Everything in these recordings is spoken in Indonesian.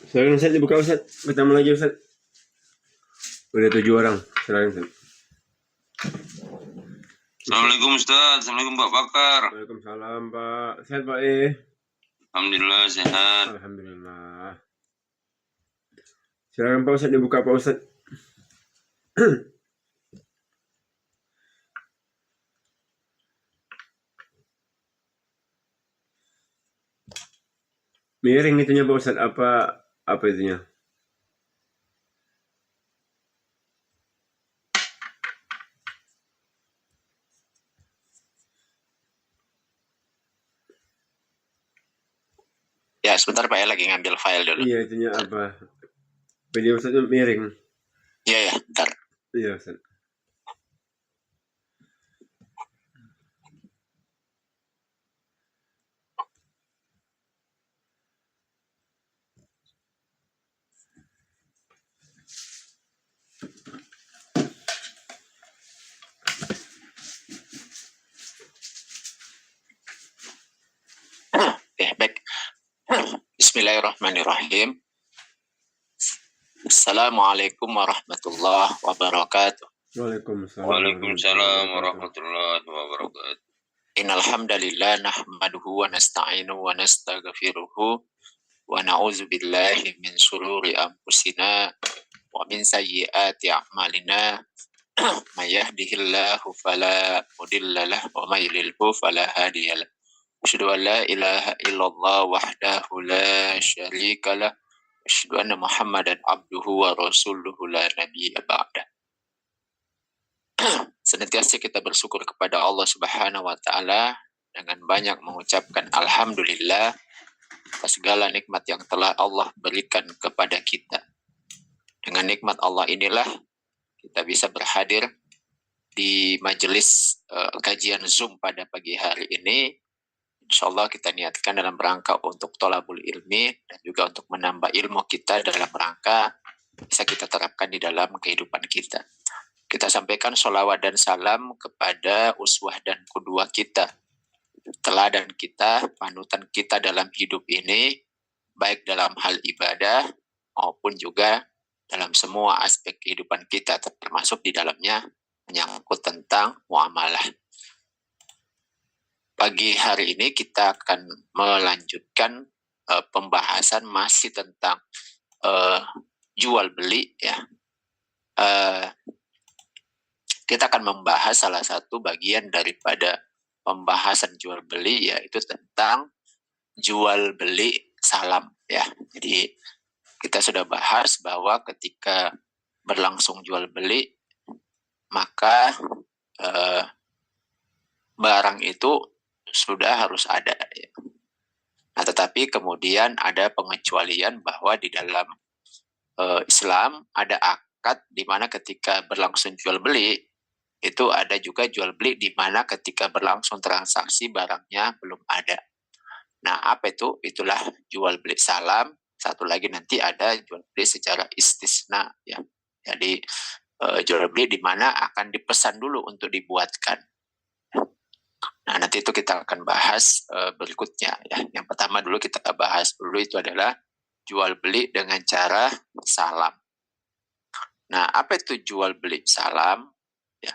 Silakan Ustaz, dibuka Ustaz. Pertama lagi Ustaz. Udah 7 orang. Silakan Ustaz. Assalamualaikum Ustaz. Assalamualaikum Pak Bakar. Waalaikumsalam Pak. Sehat Pak Alhamdulillah sehat. Alhamdulillah. Silakan Pak Ustaz, dibuka Pak Ustaz. Miring itunya Pak Ustaz. Apa itunya? Ya sebentar Pak ya, lagi ngambil file dulu. Iya, itunya apa? Video Ustaznya miring. Iya ya, bentar. Iya Ustaz. Baik. Bismillahirrahmanirrahim. Assalamualaikum warahmatullahi wabarakatuh. Waalaikumsalam warahmatullahi wabarakatuh. Innal hamdalillah nahmaduhu wa nasta'inuhu wa nastaghfiruhu wa na'udzu billahi min shururi anfusina wa min sayyiati a'malina. May yahdihillahu fala mudilla lahu wa may yudlilhu fala hadiya lahu. Asyhadu an la ilaha illallah wahdahu la syarika lah. Asyhadu anna Muhammadan abduhu wa rasuluhu la nabiyya ba'da. Senantiasa kita bersyukur kepada Allah Subhanahu wa taala dengan banyak mengucapkan alhamdulillah atas segala nikmat yang telah Allah berikan kepada kita. Dengan nikmat Allah inilah kita bisa berhadir di majelis kajian Zoom pada pagi hari ini. InsyaAllah kita niatkan dalam rangka untuk tolabul ilmi dan juga untuk menambah ilmu kita dalam rangka bisa kita terapkan di dalam kehidupan kita. Kita sampaikan sholawat dan salam kepada uswah dan qudwah kita, teladan kita, panutan kita dalam hidup ini, baik dalam hal ibadah maupun juga dalam semua aspek kehidupan kita, termasuk di dalamnya menyangkut tentang muamalah. Pagi hari ini kita akan melanjutkan pembahasan masih tentang jual beli ya. Kita akan membahas salah satu bagian daripada pembahasan jual beli, yaitu tentang jual beli salam ya. Jadi kita sudah bahas bahwa ketika berlangsung jual beli maka barang itu sudah harus ada ya. Nah, tetapi kemudian ada pengecualian bahwa di dalam Islam ada akad di mana ketika berlangsung jual beli itu ada juga jual beli di mana ketika berlangsung transaksi barangnya belum ada. Nah, apa itu? Itulah jual beli salam. Satu lagi nanti ada jual beli secara istisna ya. Jadi jual beli di mana akan dipesan dulu untuk dibuatkan. Nah, nanti itu kita akan bahas berikutnya ya. Yang pertama dulu kita bahas dulu itu adalah jual beli dengan cara salam. Nah, apa itu jual beli salam? Ya.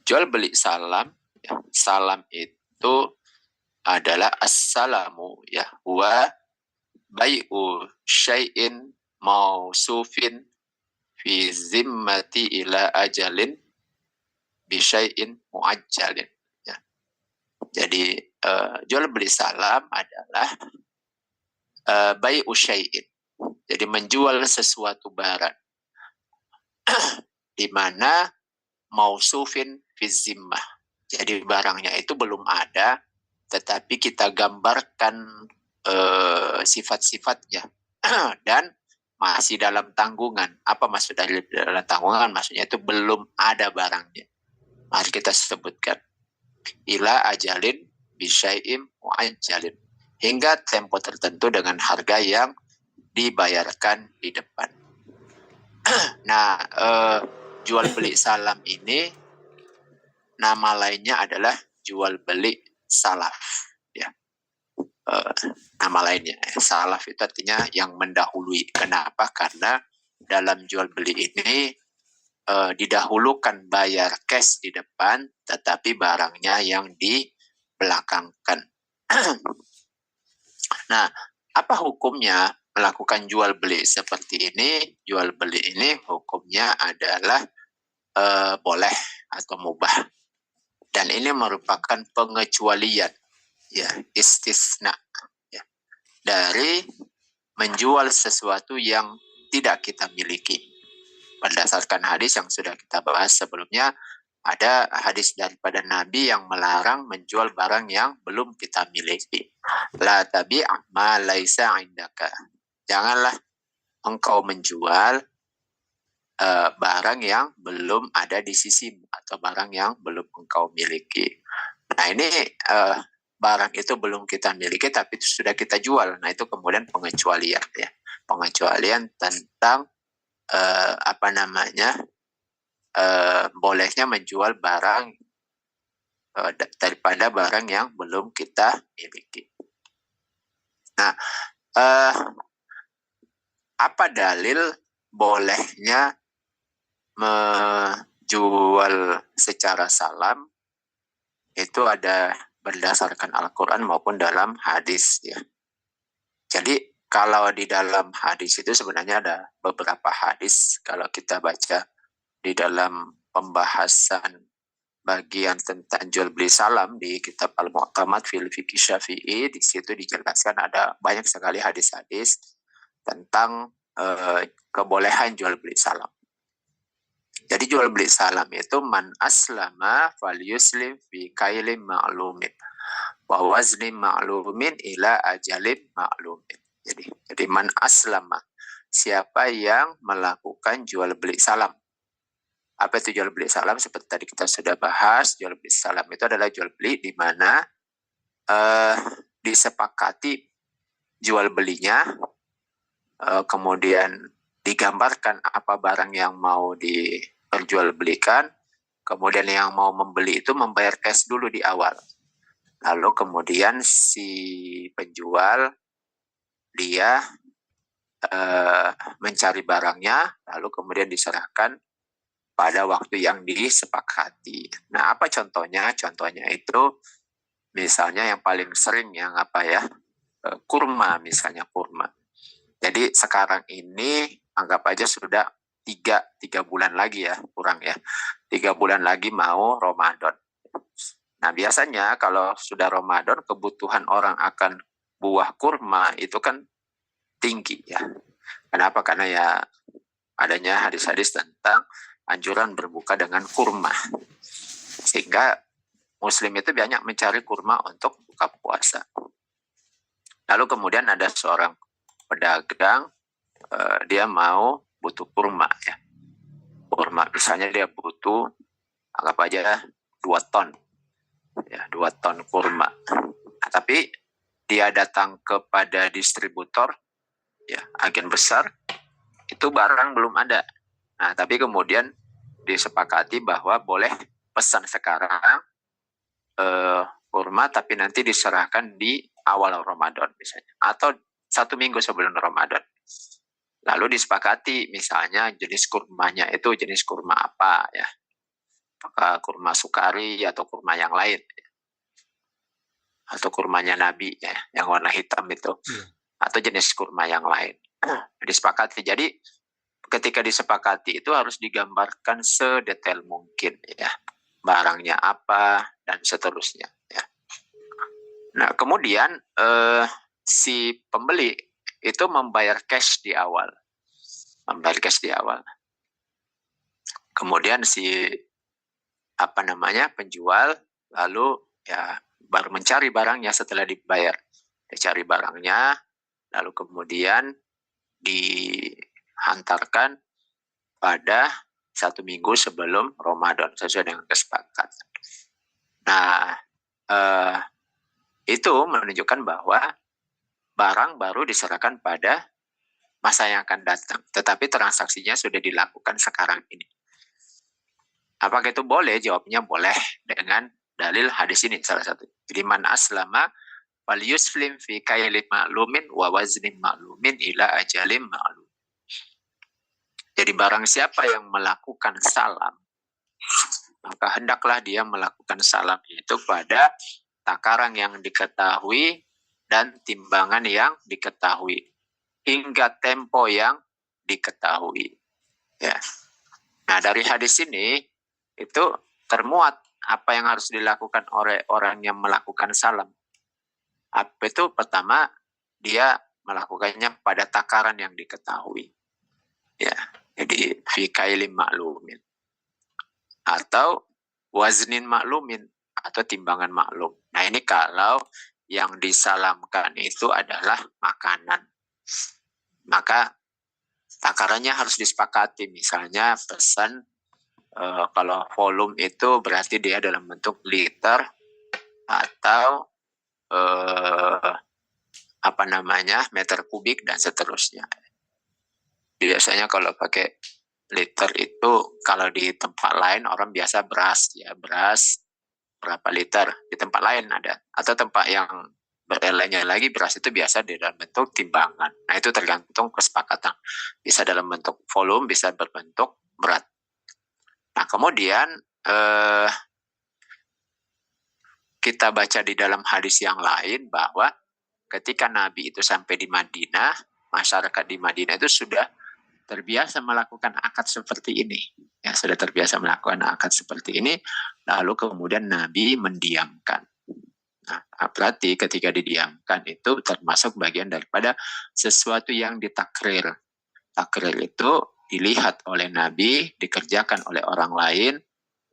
Jual beli salam, ya. Salam itu adalah assalamu ya, wa bai'u syai'in mausufin fi zimmati ila ajalin bisyai'in muajjalin ya. Jadi jual beli salam adalah bai'u syai'in. Jadi menjual sesuatu barang di mana mausufin fi zimmah. Jadi barangnya itu belum ada tetapi kita gambarkan sifat-sifatnya dan masih dalam tanggungan. Apa maksud dari dalam tanggungan? Maksudnya itu belum ada barangnya. Mari kita sebutkan ila ajalin bisyai'im muajjalin, hingga tempo tertentu dengan harga yang dibayarkan di depan. Nah, jual beli salam ini nama lainnya adalah jual beli salaf ya. nama lainnya. Salaf itu artinya yang mendahului. Kenapa? Karena dalam jual beli ini didahulukan bayar cash di depan, tetapi barangnya yang dibelakangkan. Nah, apa hukumnya melakukan jual beli seperti ini? Jual beli ini hukumnya adalah boleh atau mubah. Dan ini merupakan pengecualian, ya, istisna, ya, dari menjual sesuatu yang tidak kita miliki. Berdasarkan hadis yang sudah kita bahas sebelumnya, ada hadis daripada Nabi yang melarang menjual barang yang belum kita miliki. La tabi' ma laisa indaka. Janganlah engkau menjual barang yang belum ada di sisimu atau barang yang belum engkau miliki. Nah ini barang itu belum kita miliki tapi sudah kita jual. Nah itu kemudian pengecualian, ya, pengecualian tentang bolehnya menjual barang daripada barang yang belum kita miliki. Nah, apa dalil bolehnya menjual secara salam? Itu ada berdasarkan Al-Quran maupun dalam hadis, ya. Jadi kalau di dalam hadis itu sebenarnya ada beberapa hadis. Kalau kita baca di dalam pembahasan bagian tentang jual beli salam di kitab Al-Mu'tamad fil Fiqh Syafi'i, di situ dijelaskan ada banyak sekali hadis-hadis tentang kebolehan jual beli salam. Jadi jual beli salam itu man aslama fal yuslim fi kailin ma'lumin wa waznin ma'lumin ila ajalin ma'lumin. Jadi man aslama, siapa yang melakukan jual beli salam. Apa itu jual beli salam? Seperti tadi kita sudah bahas, jual beli salam itu adalah jual beli di mana disepakati jual belinya, kemudian digambarkan apa barang yang mau diperjualbelikan, kemudian yang mau membeli itu membayar cash dulu di awal. Lalu kemudian si penjual dia mencari barangnya, lalu kemudian diserahkan pada waktu yang disepakati. Nah, apa contohnya? Contohnya itu misalnya yang paling sering yang kurma, misalnya kurma. Jadi sekarang ini anggap aja sudah tiga bulan lagi, ya, kurang, ya. 3 bulan lagi mau Ramadan. Nah, biasanya kalau sudah Ramadan kebutuhan orang akan buah kurma itu kan tinggi, ya. Kenapa? Karena ya adanya hadis-hadis tentang anjuran berbuka dengan kurma. Sehingga Muslim itu banyak mencari kurma untuk buka puasa. Lalu kemudian ada seorang pedagang, dia butuh kurma, ya. Kurma, misalnya dia butuh, anggap aja 2 ton. Ya, 2 ton kurma. Nah, tapi dia datang kepada distributor, ya, agen besar, itu barang belum ada. Nah, tapi kemudian disepakati bahwa boleh pesan sekarang kurma, tapi nanti diserahkan di awal Ramadan misalnya, atau 1 minggu sebelum Ramadan. Lalu disepakati misalnya jenis kurmanya itu jenis kurma apa, ya, apakah kurma sukari atau kurma yang lain, atau kurmanya Nabi, ya, yang warna hitam itu, atau jenis kurma yang lain. Disepakati. Jadi ketika disepakati itu harus digambarkan sedetail mungkin, ya, barangnya apa dan seterusnya, ya. Nah, kemudian si pembeli itu membayar cash di awal. Kemudian si penjual lalu, ya, baru mencari barangnya setelah dibayar. Dia cari barangnya, lalu kemudian dihantarkan pada 1 minggu sebelum Ramadan sesuai dengan kesepakatan. Nah, itu menunjukkan bahwa barang baru diserahkan pada masa yang akan datang, tetapi transaksinya sudah dilakukan sekarang ini. Apakah itu boleh? Jawabnya boleh dengan dalil hadis ini salah satu. Jadi man aslama Fal yuslim fi kailin ma'lumin wa waznin ma'lumin ila ajalim ma'lum. Jadi barang siapa yang melakukan salam, maka hendaklah dia melakukan salam itu pada takaran yang diketahui dan timbangan yang diketahui hingga tempo yang diketahui. Ya. Nah, dari hadis ini itu termuat apa yang harus dilakukan oleh orang yang melakukan salam. Apa itu? Pertama, dia melakukannya pada takaran yang diketahui. Ya, jadi fi kailin maklumin atau waznin maklumin atau timbangan maklum. Nah, ini kalau yang disalamkan itu adalah makanan. Maka takarannya harus disepakati. Misalnya pesan kalau volume itu berarti dia dalam bentuk liter atau meter kubik dan seterusnya. Biasanya kalau pakai liter itu kalau di tempat lain orang biasa beras berapa liter, di tempat lain ada, atau tempat yang lainnya lagi beras itu biasa di dalam bentuk timbangan. Nah, itu tergantung kesepakatan. Bisa dalam bentuk volume, bisa berbentuk berat. Nah, kemudian kita baca di dalam hadis yang lain bahwa ketika Nabi itu sampai di Madinah, masyarakat di Madinah itu sudah terbiasa melakukan akad seperti ini. Ya, sudah terbiasa melakukan akad seperti ini, lalu kemudian Nabi mendiamkan. Nah, berarti ketika didiamkan itu termasuk bagian daripada sesuatu yang ditakrir. Takrir itu dilihat oleh Nabi, dikerjakan oleh orang lain,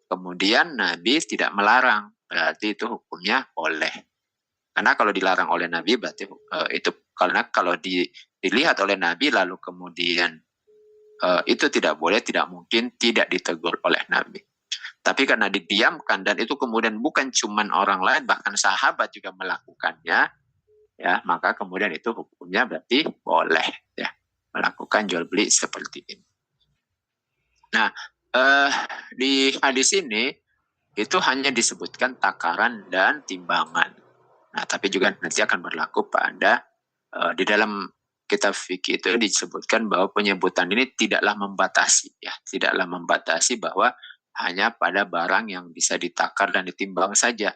kemudian Nabi tidak melarang, berarti itu hukumnya boleh. Karena kalau dilarang oleh Nabi berarti itu, karena kalau dilihat oleh Nabi lalu kemudian itu tidak boleh, tidak mungkin tidak ditegur oleh Nabi. Tapi karena didiamkan dan itu kemudian bukan cuman orang lain, bahkan sahabat juga melakukannya, ya, maka kemudian itu hukumnya berarti boleh, ya, melakukan jual beli seperti ini. Nah, di hadis ini itu hanya disebutkan takaran dan timbangan. Nah, tapi juga nanti akan berlaku pada di dalam kitab fikih itu disebutkan bahwa penyebutan ini tidaklah membatasi, ya, tidaklah membatasi bahwa hanya pada barang yang bisa ditakar dan ditimbang saja.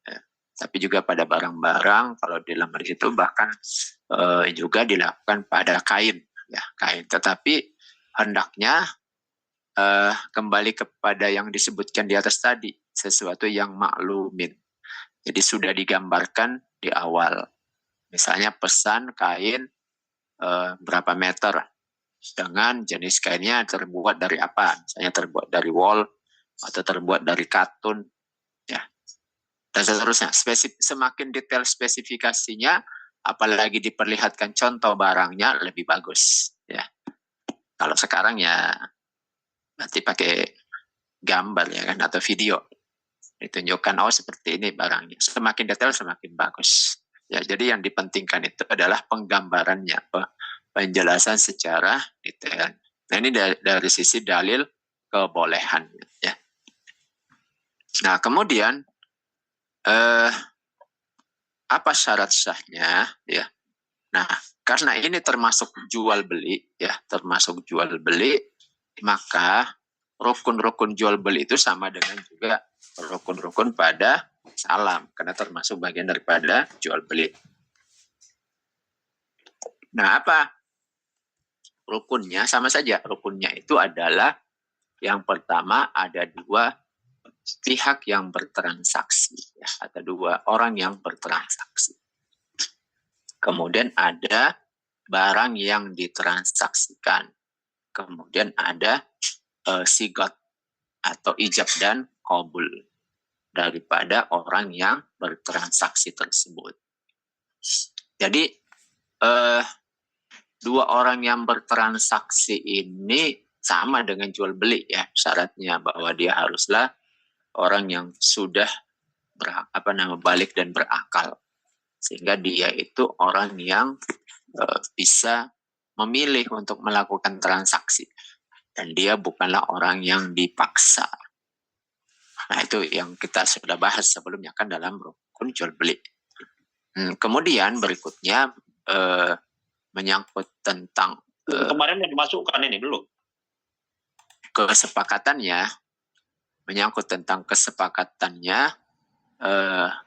Ya, tapi juga pada barang-barang, kalau di dalam hadis itu bahkan juga dilakukan pada kain, ya, kain. Tetapi hendaknya kembali kepada yang disebutkan di atas tadi, sesuatu yang maklumin. Jadi sudah digambarkan di awal. Misalnya pesan kain berapa meter, dengan jenis kainnya terbuat dari apa, misalnya terbuat dari wool atau terbuat dari katun, ya, dan seterusnya. Semakin detail spesifikasinya, apalagi diperlihatkan contoh barangnya, lebih bagus, ya. Kalau sekarang ya nanti pakai gambar, ya kan, atau video ditunjukkan, oh seperti ini barangnya. Semakin detail semakin bagus, ya. Jadi yang dipentingkan itu adalah penggambarannya, penjelasan secara detail. Nah, ini dari sisi dalil kebolehan, ya. Nah, kemudian apa syarat sahnya, ya? Nah, karena ini termasuk jual beli, ya, termasuk jual beli, maka rukun-rukun jual beli itu sama dengan juga rukun-rukun pada salam, karena termasuk bagian daripada jual beli. Nah, apa rukunnya? Sama saja. Rukunnya itu adalah yang pertama ada dua pihak yang bertransaksi, ya, ada dua orang yang bertransaksi. Kemudian ada barang yang ditransaksikan. Kemudian ada sigot atau ijab dan qabul daripada orang yang bertransaksi tersebut. Jadi dua orang yang bertransaksi ini sama dengan jual beli, ya, syaratnya bahwa dia haruslah orang yang sudah balik dan berakal, sehingga dia itu orang yang bisa memilih untuk melakukan transaksi dan dia bukanlah orang yang dipaksa. Nah, itu yang kita sudah bahas sebelumnya kan dalam rukun jual beli. Kemudian berikutnya menyangkut tentang kemarin yang dimasukkan ini belum? Kesepakatannya, menyangkut tentang kesepakatannya,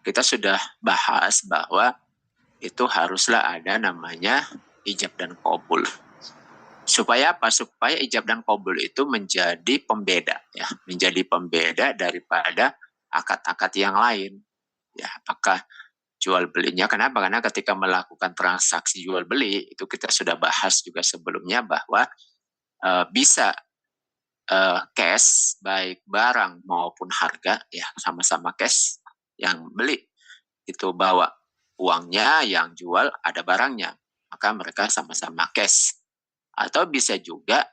kita sudah bahas bahwa itu haruslah ada namanya ijab dan qabul. Supaya apa? Supaya ijab dan qabul itu menjadi pembeda, ya, menjadi pembeda daripada akad-akad yang lain. Ya, apakah jual belinya? Kenapa? Karena ketika melakukan transaksi jual beli itu kita sudah bahas juga sebelumnya bahwa bisa cash, baik barang maupun harga, ya sama-sama cash. Yang beli itu bawa uangnya, yang jual ada barangnya, maka mereka sama-sama cash. Atau bisa juga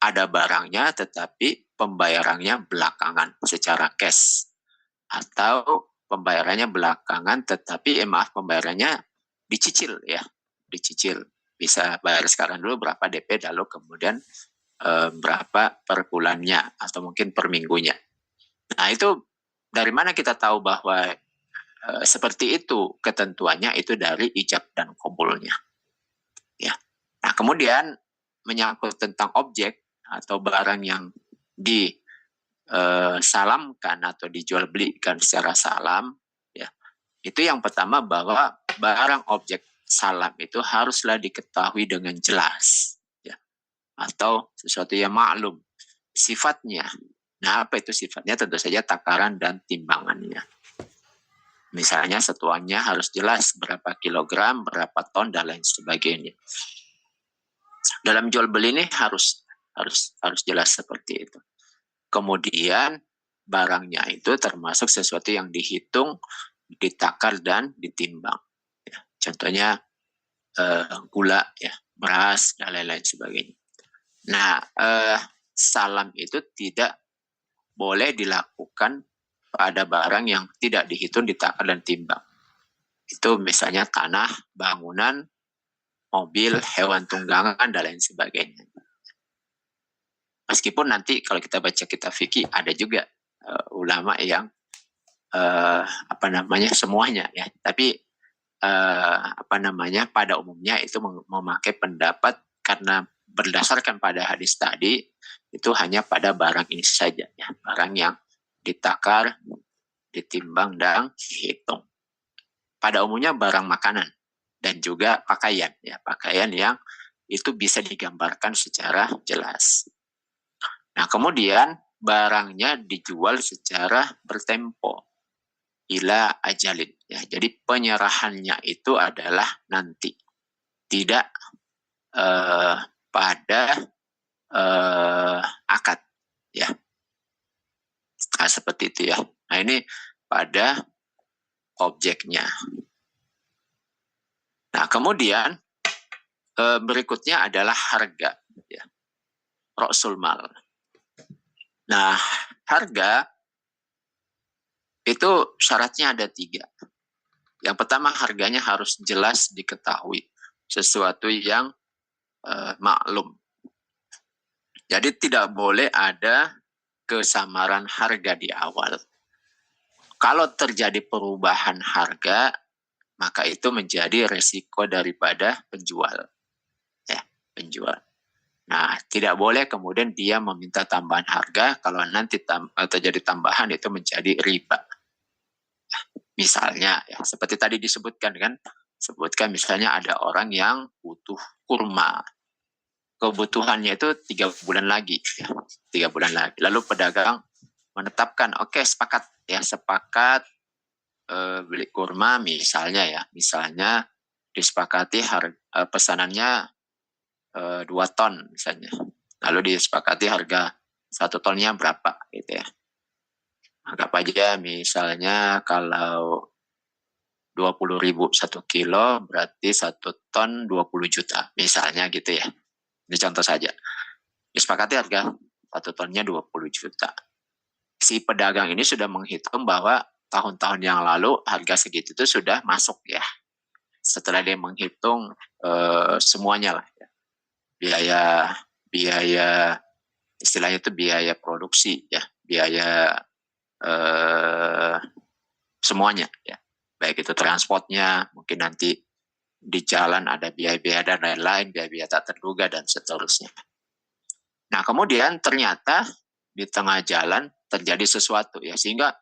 ada barangnya tetapi pembayarannya belakangan secara cash, atau pembayarannya belakangan tetapi pembayarannya dicicil, ya, dicicil. Bisa bayar sekarang dulu berapa DP, lalu kemudian berapa per bulannya atau mungkin per minggunya. Nah, itu dari mana kita tahu bahwa seperti itu ketentuannya? Itu dari ijab dan qabulnya. Ya. Nah, kemudian menyangkut tentang objek atau barang yang disalamkan atau dijual belikan secara salam, ya, itu yang pertama bahwa barang objek salam itu haruslah diketahui dengan jelas, ya, atau sesuatu yang maklum sifatnya. Nah, apa itu sifatnya? Tentu saja takaran dan timbangannya. Misalnya satuannya harus jelas berapa kilogram, berapa ton, dan lain sebagainya. Dalam jual beli ini harus jelas seperti itu. Kemudian barangnya itu termasuk sesuatu yang dihitung, ditakar dan ditimbang. Ya, contohnya gula, ya, beras, dan lain-lain sebagainya. Nah, salam itu tidak boleh dilakukan pada barang yang tidak dihitung, ditakar, dan timbang. Itu misalnya tanah, bangunan, mobil, hewan tunggangan, dan lain sebagainya. Meskipun nanti kalau kita baca kitab fikih ada juga ulama yang semuanya, ya, tapi pada umumnya itu memakai pendapat karena berdasarkan pada hadis tadi itu hanya pada barang ini saja, ya, barang yang ditakar, ditimbang, dan dihitung. Pada umumnya barang makanan dan juga pakaian, ya, pakaian yang itu bisa digambarkan secara jelas. Nah, kemudian barangnya dijual secara bertempo ila ajalin, ya. Jadi penyerahannya itu adalah nanti, tidak pada akad, ya. Nah, seperti itu, ya. Nah, ini pada objeknya. Nah, kemudian berikutnya adalah harga, ya. Ra'sul mal. Nah, harga itu syaratnya ada 3. Yang pertama, harganya harus jelas diketahui, sesuatu yang maklum. Jadi tidak boleh ada kesamaran harga di awal. Kalau terjadi perubahan harga, maka itu menjadi resiko daripada penjual, ya, penjual. Nah, tidak boleh kemudian dia meminta tambahan harga, kalau nanti terjadi tambahan itu menjadi riba. Misalnya, ya, seperti tadi disebutkan kan, misalnya ada orang yang butuh kurma, kebutuhannya itu 3 bulan lagi, ya, 3 bulan lagi. Lalu pedagang menetapkan, oke, sepakat beli kurma misalnya disepakati pesanannya 2 ton misalnya. Lalu disepakati harga 1 tonnya berapa, gitu ya. Anggap aja misalnya kalau 20.000 1 kilo, berarti 1 ton 20 juta. Misalnya gitu ya. Ini contoh saja. Disepakati harga 1 tonnya 20 juta. Si pedagang ini sudah menghitung bahwa tahun-tahun yang lalu harga segitu itu sudah masuk, ya. Setelah dia menghitung semuanya lah, ya. Biaya istilahnya itu biaya produksi, ya. Biaya semuanya ya. Baik itu transportnya, mungkin nanti di jalan ada biaya-biaya dan lain-lain, biaya-biaya tak terduga dan seterusnya. Nah, kemudian ternyata di tengah jalan terjadi sesuatu ya, sehingga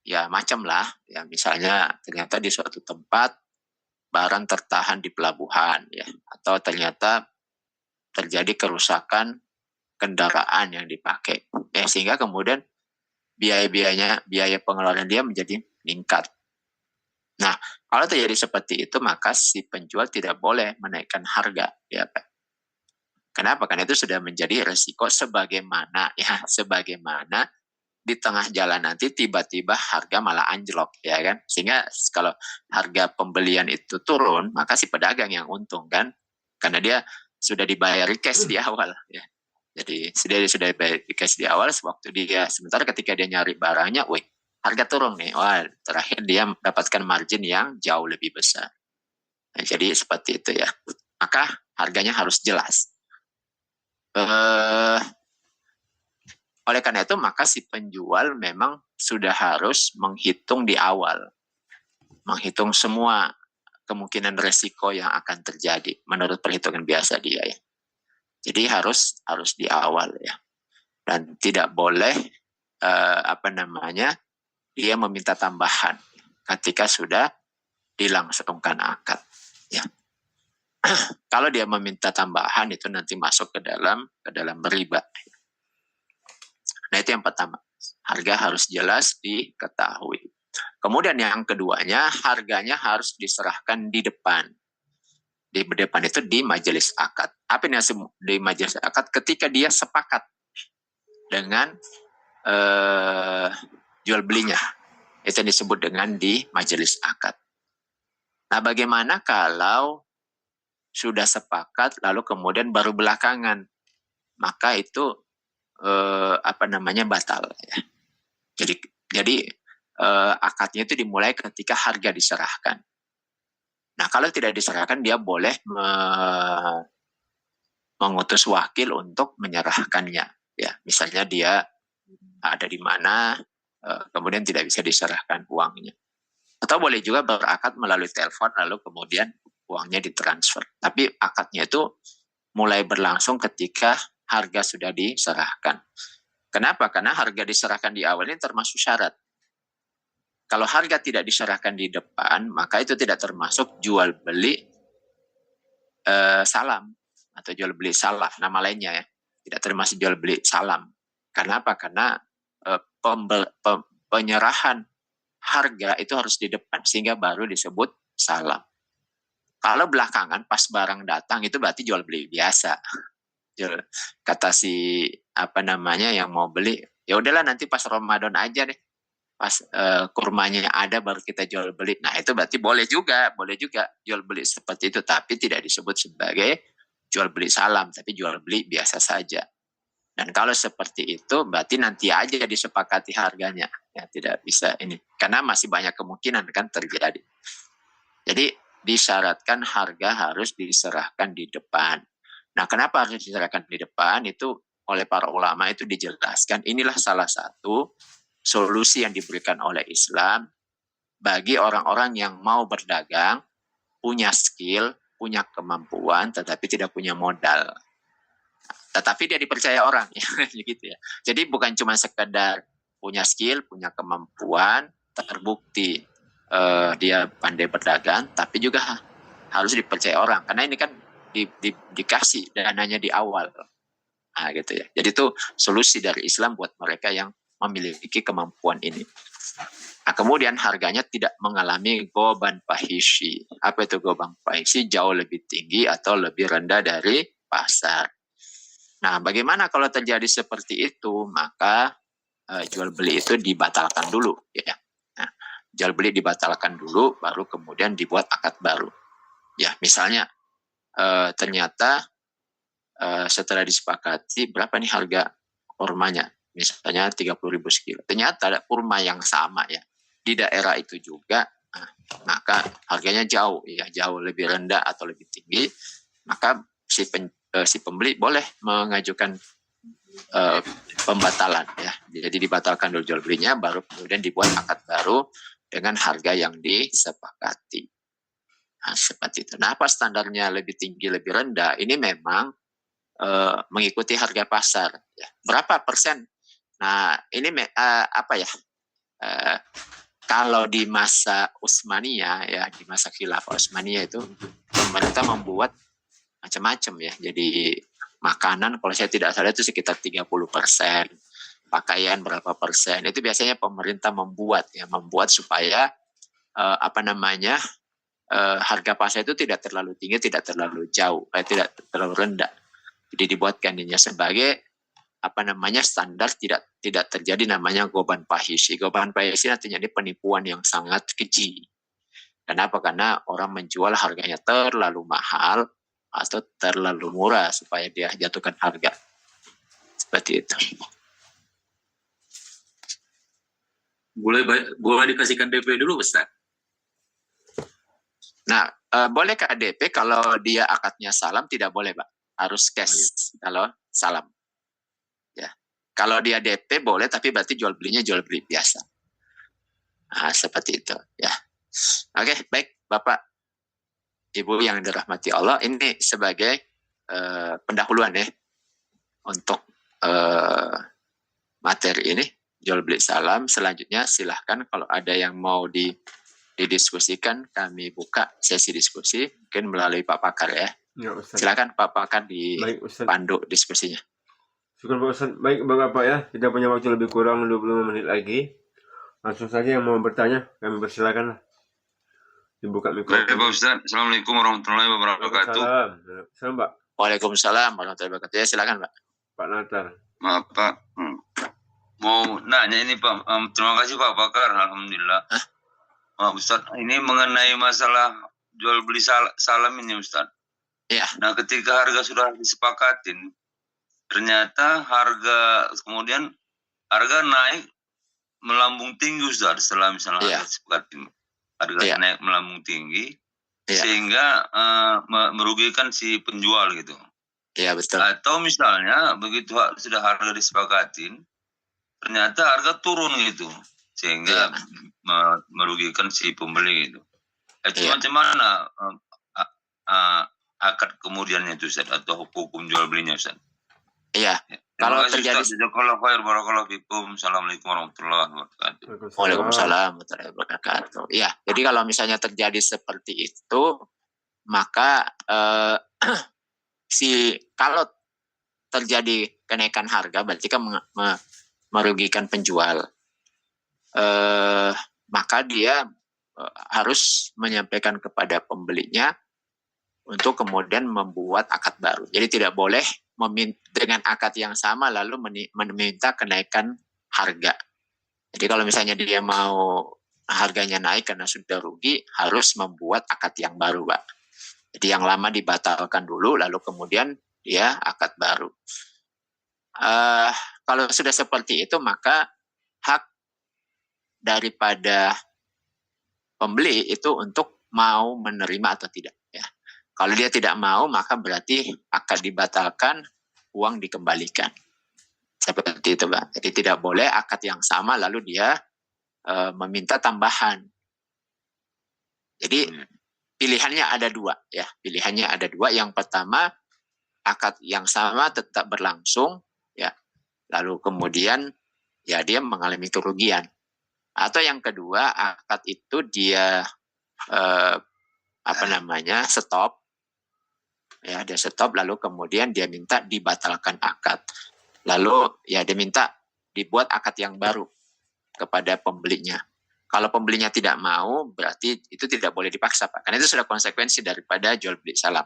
ya macam lah ya, misalnya ternyata di suatu tempat barang tertahan di pelabuhan ya, atau ternyata terjadi kerusakan kendaraan yang dipakai ya, sehingga kemudian biaya pengeluaran dia menjadi meningkat. Nah, kalau terjadi seperti itu maka si penjual tidak boleh menaikkan harga ya Pak. Kenapa? Karena itu sudah menjadi resiko sebagaimana di tengah jalan nanti tiba-tiba harga malah anjlok ya kan. Sehingga kalau harga pembelian itu turun, maka si pedagang yang untung kan. Karena dia sudah dibayar cash di awal ya. Jadi sudah dibayar cash di awal, sewaktu dia sementara ketika dia nyari barangnya, wih, harga turun nih. Wah, terakhir dia mendapatkan margin yang jauh lebih besar. Nah, jadi seperti itu ya. Maka harganya harus jelas. Oleh karena itu maka si penjual memang sudah harus menghitung di awal, menghitung semua kemungkinan resiko yang akan terjadi menurut perhitungan biasa dia ya. Jadi harus di awal ya, dan tidak boleh dia meminta tambahan ketika sudah dilangsungkan akad ya. Kalau dia meminta tambahan itu nanti masuk ke dalam riba. Nah, itu yang pertama. Harga harus jelas diketahui. Kemudian yang keduanya, harganya harus diserahkan di depan. Di depan itu di majelis akad. Apa yang di majelis akad? Ketika dia sepakat dengan jual belinya. Itu disebut dengan di majelis akad. Nah, bagaimana kalau sudah sepakat lalu kemudian baru belakangan? Maka itu batal ya. Jadi akadnya itu dimulai ketika harga diserahkan. Nah, kalau tidak diserahkan dia boleh mengutus wakil untuk menyerahkannya ya. Misalnya dia ada di mana kemudian tidak bisa diserahkan uangnya. Atau boleh juga berakad melalui telepon lalu kemudian uangnya ditransfer. Tapi akadnya itu mulai berlangsung ketika harga sudah diserahkan. Kenapa? Karena harga diserahkan di awal ini termasuk syarat. Kalau harga tidak diserahkan di depan, maka itu tidak termasuk jual beli salam atau jual beli salaf, nama lainnya ya. Tidak termasuk jual beli salam. Kenapa? Karena penyerahan harga itu harus di depan sehingga baru disebut salam. Kalau belakangan pas barang datang itu berarti jual beli biasa. Kata si yang mau beli, ya udahlah nanti pas Ramadan aja deh, pas kurmanya ada baru kita jual beli. Nah, itu berarti boleh juga jual beli seperti itu, tapi tidak disebut sebagai jual beli salam, tapi jual beli biasa saja. Dan kalau seperti itu berarti nanti aja disepakati harganya, ya tidak bisa ini, karena masih banyak kemungkinan kan terjadi. Jadi disyaratkan harga harus diserahkan di depan. Nah, kenapa harus diserahkan di depan? Itu oleh para ulama itu dijelaskan. Inilah salah satu solusi yang diberikan oleh Islam bagi orang-orang yang mau berdagang, punya skill, punya kemampuan, tetapi tidak punya modal. Tetapi dia dipercaya orang, gitu ya. Jadi bukan cuma sekedar punya skill, punya kemampuan, terbukti dia pandai berdagang, tapi juga harus dipercaya orang. Karena ini kan dikasih dananya di awal. Nah, gitu ya. Jadi itu solusi dari Islam buat mereka yang memiliki kemampuan ini. Nah, kemudian harganya tidak mengalami goban fahishi. Apa itu goban fahishi? Jauh lebih tinggi atau lebih rendah dari pasar. Nah, bagaimana kalau terjadi seperti itu? Maka jual beli itu dibatalkan dulu, ya. Nah, jual beli dibatalkan dulu, baru kemudian dibuat akad baru. Ya, misalnya ternyata setelah disepakati berapa nih harga kurmanya, misalnya 30.000 sekilo. Ternyata ada kurma yang sama ya di daerah itu juga, maka harganya jauh lebih rendah atau lebih tinggi, maka si pembeli boleh mengajukan pembatalan ya. Jadi dibatalkan dulu jual belinya, baru kemudian dibuat akad baru dengan harga yang disepakati. Nah, seperti itu. Nah, apa standarnya lebih tinggi, lebih rendah? Ini memang mengikuti harga pasar. Ya. Berapa persen? Nah, ini apa ya? Kalau di masa Utsmaniyah, ya di masa Khilafah Utsmaniyah itu pemerintah membuat macam-macam ya. Jadi makanan, kalau saya tidak salah itu sekitar 30%. Pakaian berapa persen? Itu biasanya pemerintah membuat supaya harga pasar itu tidak terlalu tinggi, tidak terlalu jauh, tidak terlalu rendah. Jadi dibuatkan ini sebagai standar, tidak terjadi namanya goban pahisi. Goban pahisi artinya ini penipuan yang sangat keji. Kenapa? Karena orang menjual harganya terlalu mahal atau terlalu murah supaya dia jatuhkan harga. Seperti itu. Boleh dikasihkan DP dulu, Ustaz? Nah, boleh ke DP kalau dia akadnya salam, tidak boleh, Pak. Harus cash kalau salam. Ya. Kalau dia DP boleh, tapi berarti jual belinya jual beli biasa. Nah, seperti itu, ya. Oke, baik, Bapak, Ibu yang dirahmati Allah, ini sebagai pendahuluan ya untuk materi ini, jual beli salam. Selanjutnya silahkan kalau ada yang mau didiskusikan, kami buka sesi diskusi, mungkin melalui Pak Pakar ya. Ya, Ustaz. Silakan Pak Pakar Baik, Ustaz. dipandu diskusinya. Syukur Pak Ustaz. Baik Bapak ya, kita punya waktu lebih kurang 25 menit lagi. Langsung saja yang mau bertanya, kami persilakan. Dibuka mikrofon. Baik Pak Ustaz, Assalamualaikum warahmatullahi wabarakatuh. Salam Pak. Waalaikumsalam warahmatullahi wabarakatuh. Ya, silakan Pak. Pak Natar. Maaf Pak, mau nanya ini Pak. Terima kasih Pak Bakar, alhamdulillah. Maaf Ustaz, ini mengenai masalah jual beli salam ini Ustaz. Iya. Nah, ketika harga sudah disepakatin, ternyata kemudian harga naik melambung tinggi Ustaz, setelah misalnya harga disepakatin. Harga naik melambung tinggi, sehingga merugikan si penjual gitu. Iya, betul. Atau misalnya begitu sudah harga disepakatin, ternyata harga turun gitu, sehingga merugikan si pembeli gitu. Itu macam mana akad kemudiannya itu Ustaz, atau hukum jual belinya Ustaz? Iya. Kalau terjadi Assalamualaikum warahmatullahi wabarakatuh. Waalaikumsalam warahmatullahi wabarakatuh. Iya, jadi kalau misalnya terjadi seperti itu, maka kalau terjadi kenaikan harga berarti kan merugikan penjual. Maka dia harus menyampaikan kepada pembelinya untuk kemudian membuat akad baru. Jadi tidak boleh dengan akad yang sama lalu meminta kenaikan harga. Jadi kalau misalnya dia mau harganya naik karena sudah rugi, harus membuat akad yang baru, Pak. Jadi yang lama dibatalkan dulu, lalu kemudian dia akad baru. Kalau sudah seperti itu, maka hak daripada pembeli itu untuk mau menerima atau tidak. Ya. Kalau dia tidak mau, maka berarti akad dibatalkan, uang dikembalikan. Seperti itu, Pak. Jadi tidak boleh akad yang sama lalu dia meminta tambahan. Jadi pilihannya ada dua, ya. Pilihannya ada dua. Yang pertama, akad yang sama tetap berlangsung, ya. Lalu kemudian ya dia mengalami kerugian. Atau yang kedua, akad itu dia stop. Ya, dia stop lalu kemudian dia minta dibatalkan akad. Lalu ya dia minta dibuat akad yang baru kepada pembelinya. Kalau pembelinya tidak mau, berarti itu tidak boleh dipaksa, Pak. Karena itu sudah konsekuensi daripada jual beli salam.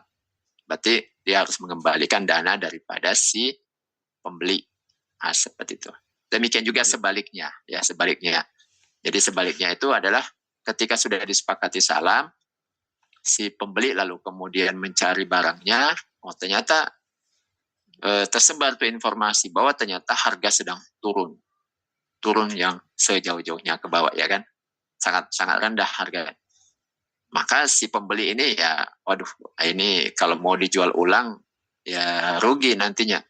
Berarti dia harus mengembalikan dana daripada si pembeli. Nah, seperti itu. Demikian juga sebaliknya, ya sebaliknya. Jadi sebaliknya itu adalah ketika sudah disepakati salam, si pembeli lalu kemudian mencari barangnya, ternyata tersebar tuh informasi bahwa ternyata harga sedang turun yang sejauh-jauhnya ke bawah, ya kan, sangat rendah harga. Maka si pembeli ini ya, waduh, ini kalau mau dijual ulang ya rugi nantinya.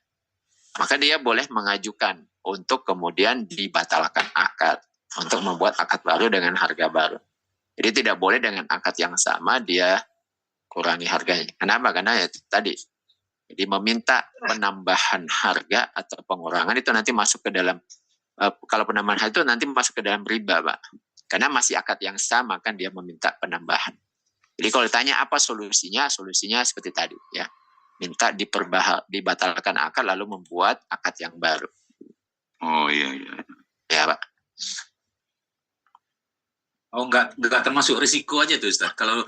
Maka dia boleh mengajukan untuk kemudian dibatalkan akad. untuk membuat akad baru dengan harga baru. Jadi tidak boleh dengan akad yang sama dia kurangi harganya. Kenapa? Karena ya tadi, jadi meminta penambahan harga atau pengurangan itu nanti masuk ke dalam, kalau penambahan harga itu nanti masuk ke dalam riba, Pak. Karena masih akad yang sama kan dia meminta penambahan. Jadi kalau ditanya apa solusinya seperti tadi ya. Minta dibatalkan akad lalu membuat akad yang baru. Oh iya. Ya, Pak. Oh, nggak termasuk risiko aja tuh Ustaz. Kalau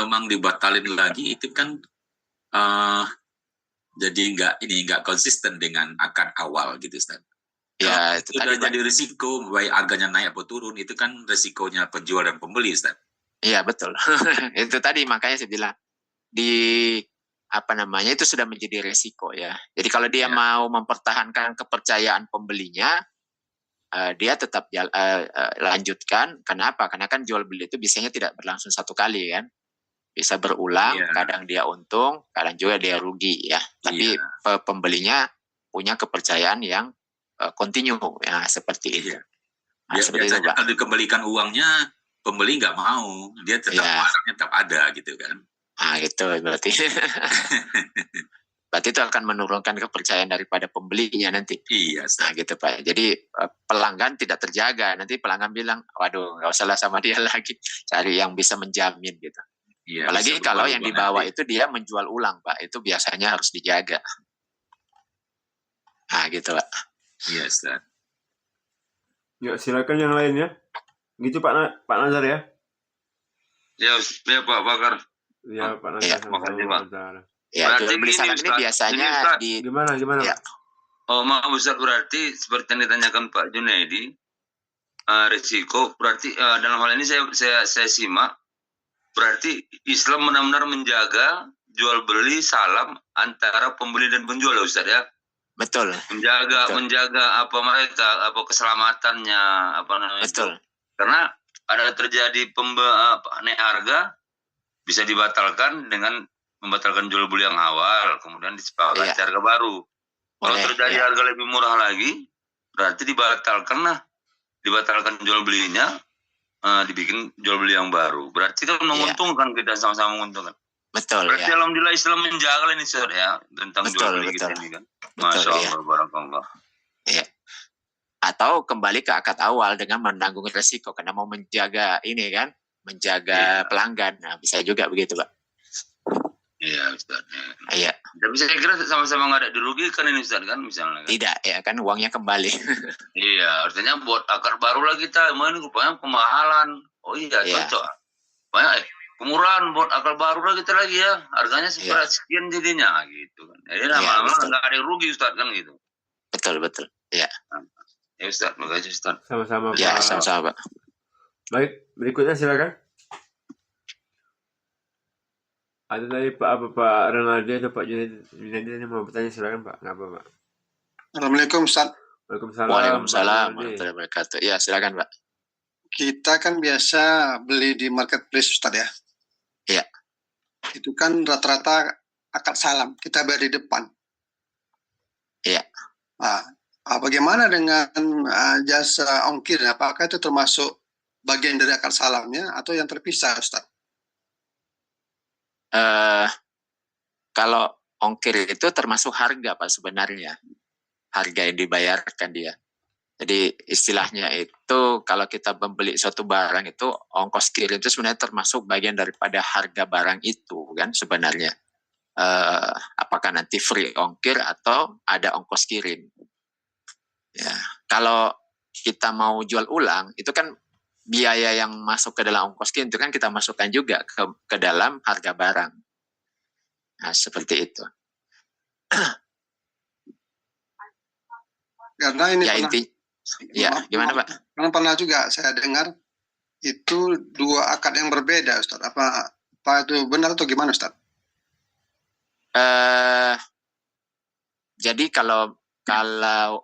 memang dibatalin lagi itu kan jadi nggak konsisten dengan akad awal gitu Ustaz. Ya, itu sudah tadi jadi risiko baik harganya naik atau turun, itu kan risikonya penjual dan pembeli Ustaz. Iya, betul. Itu tadi makanya saya bilang itu sudah menjadi risiko ya. Jadi kalau dia mau mempertahankan kepercayaan pembelinya, dia tetap lanjutkan. Kenapa? Karena kan jual beli itu biasanya tidak berlangsung satu kali kan. Bisa berulang, kadang dia untung, kadang juga dia rugi ya. Tapi pembelinya punya kepercayaan yang kontinu ya, seperti itu. Nah, seperti itu, Pak. Kalau dikembalikan uangnya, pembeli nggak mau, dia tetap ada gitu kan. Nah, gitu berarti. Berarti itu akan menurunkan kepercayaan daripada pembelinya nanti. Iya, nah gitu Pak. Jadi pelanggan tidak terjaga. Nanti pelanggan bilang, waduh nggak usah lah sama dia lagi. Cari yang bisa menjamin gitu. Iya, apalagi kalau yang dibawa itu dia menjual ulang Pak. Itu biasanya harus dijaga. Nah gitu Pak. Iya Ustaz. Ya silakan yang lainnya. Gitu Pak Nazar ya. Ya Pak Bakar. Ya Pak Nazar. Makasih Pak. Ya, jual beli salam ini biasanya di gimana ya. Pak? Oh maaf Ustaz, berarti seperti yang ditanyakan Pak Junaidi, risiko berarti dalam hal ini saya simak, berarti Islam benar-benar menjaga jual beli salam antara pembeli dan penjual ya Ustaz ya. Betul. Menjaga apa mereka, apa keselamatannya, apa namanya. Betul. Karena ada terjadi naik harga bisa dibatalkan dengan membatalkan jual beli yang awal, kemudian disepakati harga baru. Kalau terjadi harga lebih murah lagi, berarti dibatalkan jual belinya, dibikin jual beli yang baru. Berarti kan menguntungkan, kita sama-sama menguntungkan. Betul. Berarti alhamdulillah Islam menjaga ini Ustaz ya tentang jual beli kita ini kan. Masya Allah, barakallah. Iya. Atau kembali ke akad awal dengan menanggung resiko karena mau menjaga ini kan, menjaga pelanggan. Nah, bisa juga begitu, Pak. Iya Ustaz. Iya. Tapi saya kira sama-sama nggak ada dirugikan ini Ustaz kan misalnya. Kan? Tidak ya kan uangnya kembali. Iya, artinya buat akar baru lah kita, ini rupanya kemahalan. Oh iya, cocok. Banyak kemurahan buat akar baru lah kita lagi ya. Harganya sekian jadinya gitu kan. Jadi lama-lama nggak ada yang rugi Ustaz kan gitu. Betul. Iya. Ya Ustaz, makasih Ustaz. Sama-sama Pak. Ya, sama-sama Pak. Baik, berikutnya silakan. Ada tadi Pak Renaldi atau Pak Junaidi yang mau bertanya, silakan Pak. Nggak apa Pak. Assalamualaikum Ustaz. Waalaikumsalam warahmatullahi wabarakatuh. Ya silakan Pak. Kita kan biasa beli di marketplace Ustaz ya. Iya. Itu kan rata-rata akad salam kita bayar di depan. Iya. Nah, bagaimana dengan jasa ongkir? Apakah itu termasuk bagian dari akad salamnya atau yang terpisah Ustaz? Kalau ongkir itu termasuk harga Pak sebenarnya, harga yang dibayarkan dia. Jadi istilahnya itu kalau kita membeli suatu barang itu ongkos kirim itu sebenarnya termasuk bagian daripada harga barang itu kan sebenarnya. Apakah nanti free ongkir atau ada ongkos kirim? Ya, kalau kita mau jual ulang itu kan biaya yang masuk ke dalam ongkos kirim itu kan kita masukkan juga ke dalam harga barang. Nah, seperti itu. Karena ini gimana Pak? Karena pernah juga saya dengar itu dua akad yang berbeda Ustaz. Apa itu benar atau gimana Ustaz? Jadi kalau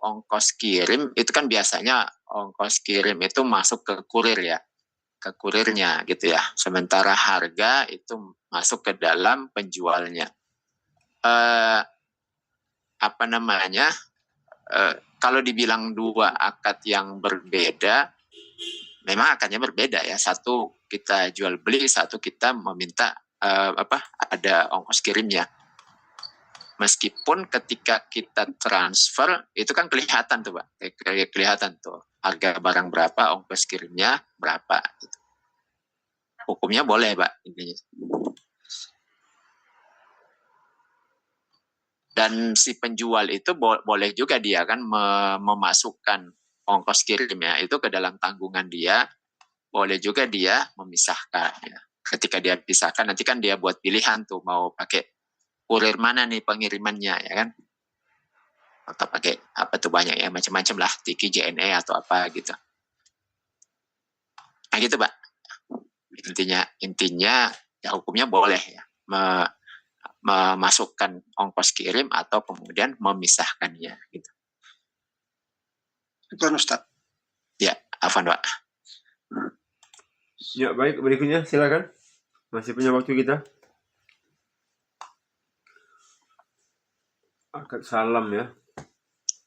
ongkos kirim itu kan biasanya ongkos kirim itu masuk ke kurir ya, ke kurirnya gitu ya. Sementara harga itu masuk ke dalam penjualnya. Kalau dibilang dua akad yang berbeda, memang akadnya berbeda ya. Satu kita jual beli, satu kita meminta ada ongkos kirimnya. Meskipun ketika kita transfer itu kan kelihatan tuh Pak, kelihatan tuh harga barang berapa, ongkos kirimnya berapa. Gitu. Hukumnya boleh Pak intinya. Dan si penjual itu boleh juga dia kan memasukkan ongkos kirimnya itu ke dalam tanggungan dia, boleh juga dia memisahkan ya. Ketika dia pisahkan nanti kan dia buat pilihan tuh mau pakai kurir mana nih pengirimannya ya kan, atau pakai apa tuh banyak ya macam-macam lah, Tiki, JNE atau apa gitu. Nah gitu Pak, intinya ya hukumnya boleh ya memasukkan ongkos kirim atau kemudian memisahkannya gitu. Itu Ustaz. Ya, afwan Pak. Ya baik, berikutnya silakan. Masih punya waktu kita. Akad salam ya.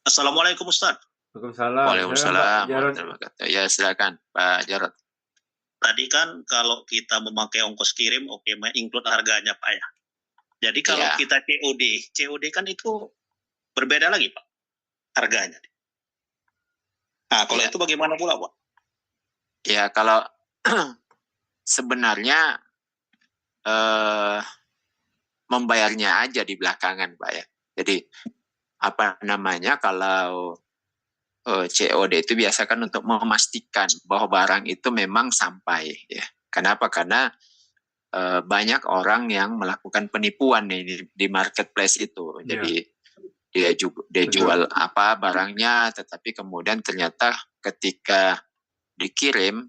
Assalamualaikum Ustaz. Waalaikumsalam. Waalaikumsalam. Jarod. Ya silakan Pak Jarod. Tadi kan kalau kita memakai ongkos kirim, oke, include harganya Pak ya. Jadi kalau Ya. kita COD kan itu berbeda lagi Pak harganya. Nah kalau Ya. itu bagaimana pula Pak? Ya kalau sebenarnya membayarnya aja di belakangan Pak ya. Jadi apa namanya kalau COD itu biasa kan untuk memastikan bahwa barang itu memang sampai ya. Kenapa? Karena banyak orang yang melakukan penipuan nih di marketplace itu. Jadi dia jual apa barangnya, tetapi kemudian ternyata ketika dikirim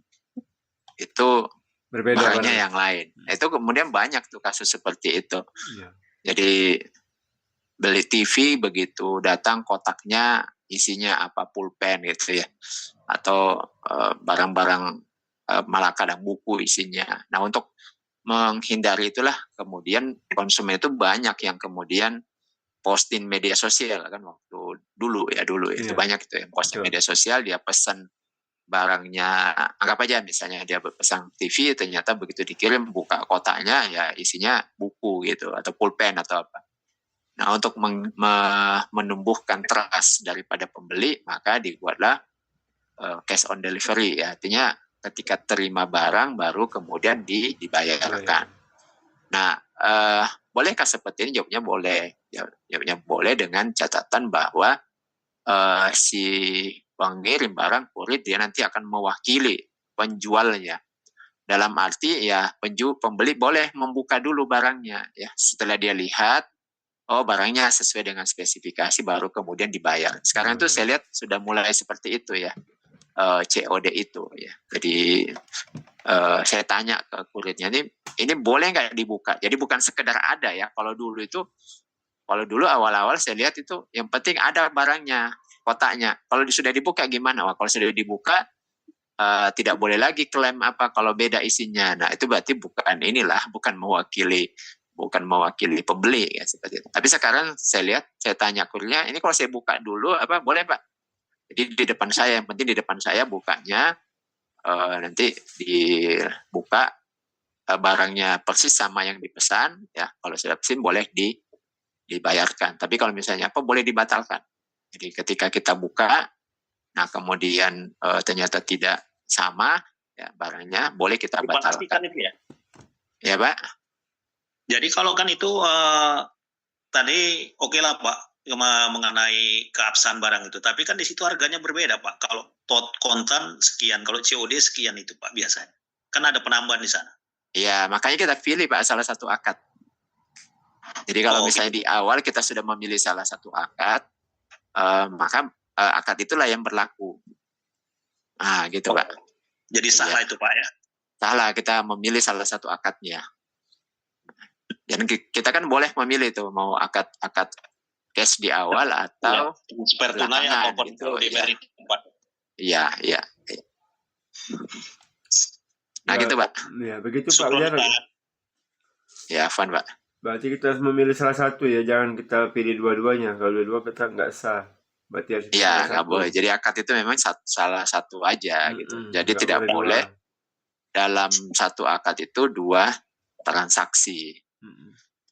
itu Berbeda barangnya barang. yang lain. Itu kemudian banyak tuh kasus seperti itu. Ya. Jadi beli TV begitu datang kotaknya isinya apa pulpen gitu ya, atau barang-barang malah kadang buku isinya. Nah untuk menghindari itulah kemudian konsumen itu banyak yang kemudian posting media sosial kan waktu dulu itu banyak itu yang posting media sosial, dia pesan barangnya, anggap aja misalnya dia pesan TV ternyata begitu dikirim buka kotaknya ya isinya buku gitu atau pulpen atau apa. Nah untuk menumbuhkan trust daripada pembeli maka dibuatlah cash on delivery ya, artinya ketika terima barang baru kemudian dibayarkan. Nah, bolehkah seperti ini? Jawabnya boleh. Jawabnya boleh dengan catatan bahwa si pengirim barang kurir dia nanti akan mewakili penjualnya. Dalam arti ya pembeli boleh membuka dulu barangnya ya. Setelah dia lihat barangnya sesuai dengan spesifikasi baru kemudian dibayar. Sekarang itu saya lihat sudah mulai seperti itu ya. COD itu ya. Jadi saya tanya ke kurirnya ini boleh nggak dibuka? Jadi bukan sekedar ada ya. Kalau dulu awal-awal saya lihat itu yang penting ada barangnya, kotaknya. Kalau sudah dibuka gimana? Wah, kalau sudah dibuka tidak boleh lagi klaim apa kalau beda isinya. Nah itu berarti bukan mewakili pembeli ya seperti itu. Tapi sekarang saya lihat, saya tanya kurirnya, ini kalau saya buka dulu apa boleh Pak? Jadi di depan saya, yang penting di depan saya bukanya, nanti dibuka barangnya persis sama yang dipesan, ya kalau sudah pesan boleh dibayarkan. Tapi kalau misalnya apa boleh dibatalkan. Jadi ketika kita buka, nah kemudian ternyata tidak sama ya barangnya, boleh kita batalkan. Itu ya? Ya Pak. Jadi kalau kan itu tadi oke lah Pak mengenai keabsahan barang itu, tapi kan di situ harganya berbeda Pak. Kalau kontan sekian, kalau COD sekian itu Pak biasanya. Kan ada penambahan di sana. Iya, makanya kita pilih Pak salah satu akad. Jadi kalau misalnya di awal kita sudah memilih salah satu akad, maka akad itulah yang berlaku. Nah, gitu Pak. Jadi salah itu Pak ya? Salah, kita memilih salah satu akadnya. Dan kita kan boleh memilih tuh mau akad cash di awal atau tunai ataupun gitu, DBR itu Pak. Iya. Nah gitu Pak. Ya begitu Pak Jarod. Ya Afwan Pak. Berarti kita harus memilih salah satu ya, jangan kita pilih dua-duanya. Kalau dua-dua kita nggak sah. Berarti harus Iya, pilih nggak satu. boleh. Jadi akad itu memang salah satu aja gitu. Jadi Nggak tidak boleh dua. dalam satu akad itu 2 transaksi.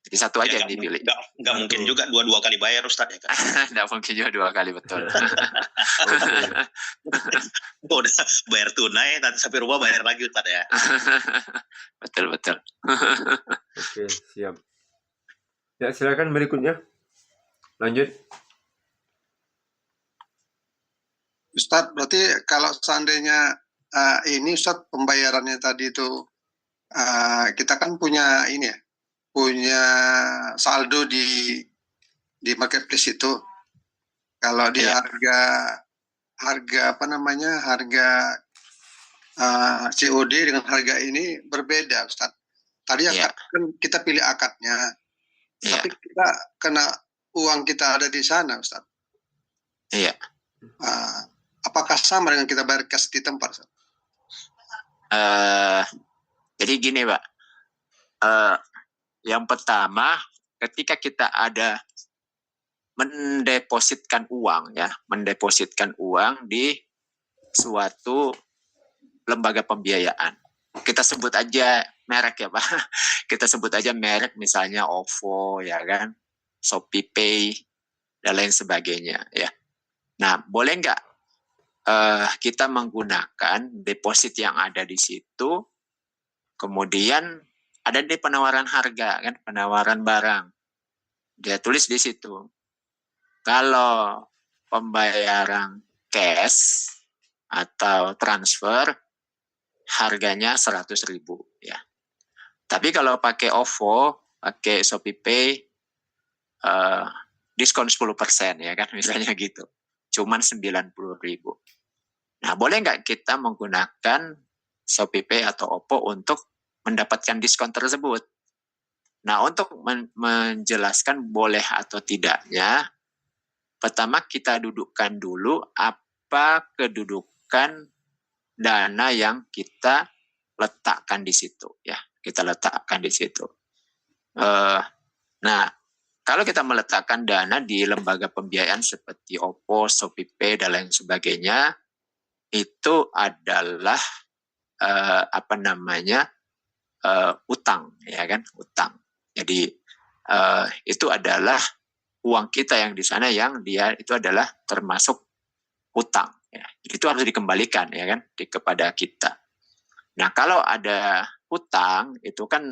Jadi satu aja yang dipilih. Nggak mungkin juga dua-dua kali bayar Ustadz ya kan? Nggak mungkin juga 2 kali, betul. Oke. Udah bayar tunai, nanti sampai rumah bayar lagi Ustadz ya. Betul. Oke, siap. Ya, silakan berikutnya. Lanjut. Ustadz, berarti kalau seandainya ini Ustadz pembayarannya tadi itu kita kan punya ini ya, punya saldo di marketplace itu. Kalau di harga apa namanya, harga COD dengan harga ini berbeda Ustadz. Tadi kan kita pilih akadnya, tapi kita kena uang kita ada di sana Ustadz. Iya. Apakah sama dengan kita bayar cash di tempat? Jadi gini Pak, yang pertama ketika kita ada mendepositkan uang di suatu lembaga pembiayaan, kita sebut aja merek ya Pak, kita sebut aja merek misalnya OVO ya kan, ShopeePay dan lain sebagainya ya. Nah, boleh nggak kita menggunakan deposit yang ada di situ, kemudian ada di penawaran harga kan, penawaran barang, dia tulis di situ kalau pembayaran cash atau transfer harganya 100.000 ya. Tapi kalau pakai OVO, pakai ShopeePay, diskon 10% ya kan, misalnya gitu, cuman 90.000. Nah, boleh nggak kita menggunakan ShopeePay atau OVO untuk mendapatkan diskon tersebut? Nah, untuk menjelaskan boleh atau tidaknya, pertama kita dudukkan dulu apa kedudukan dana yang kita letakkan di situ ya. Kita letakkan di situ. Nah, kalau kita meletakkan dana di lembaga pembiayaan seperti OVO, ShopeePay dan lain sebagainya, itu adalah utang ya kan, utang. Jadi itu adalah uang kita yang di sana yang dia itu adalah termasuk utang ya. Jadi itu harus dikembalikan ya kan kepada kita. Nah, kalau ada utang itu kan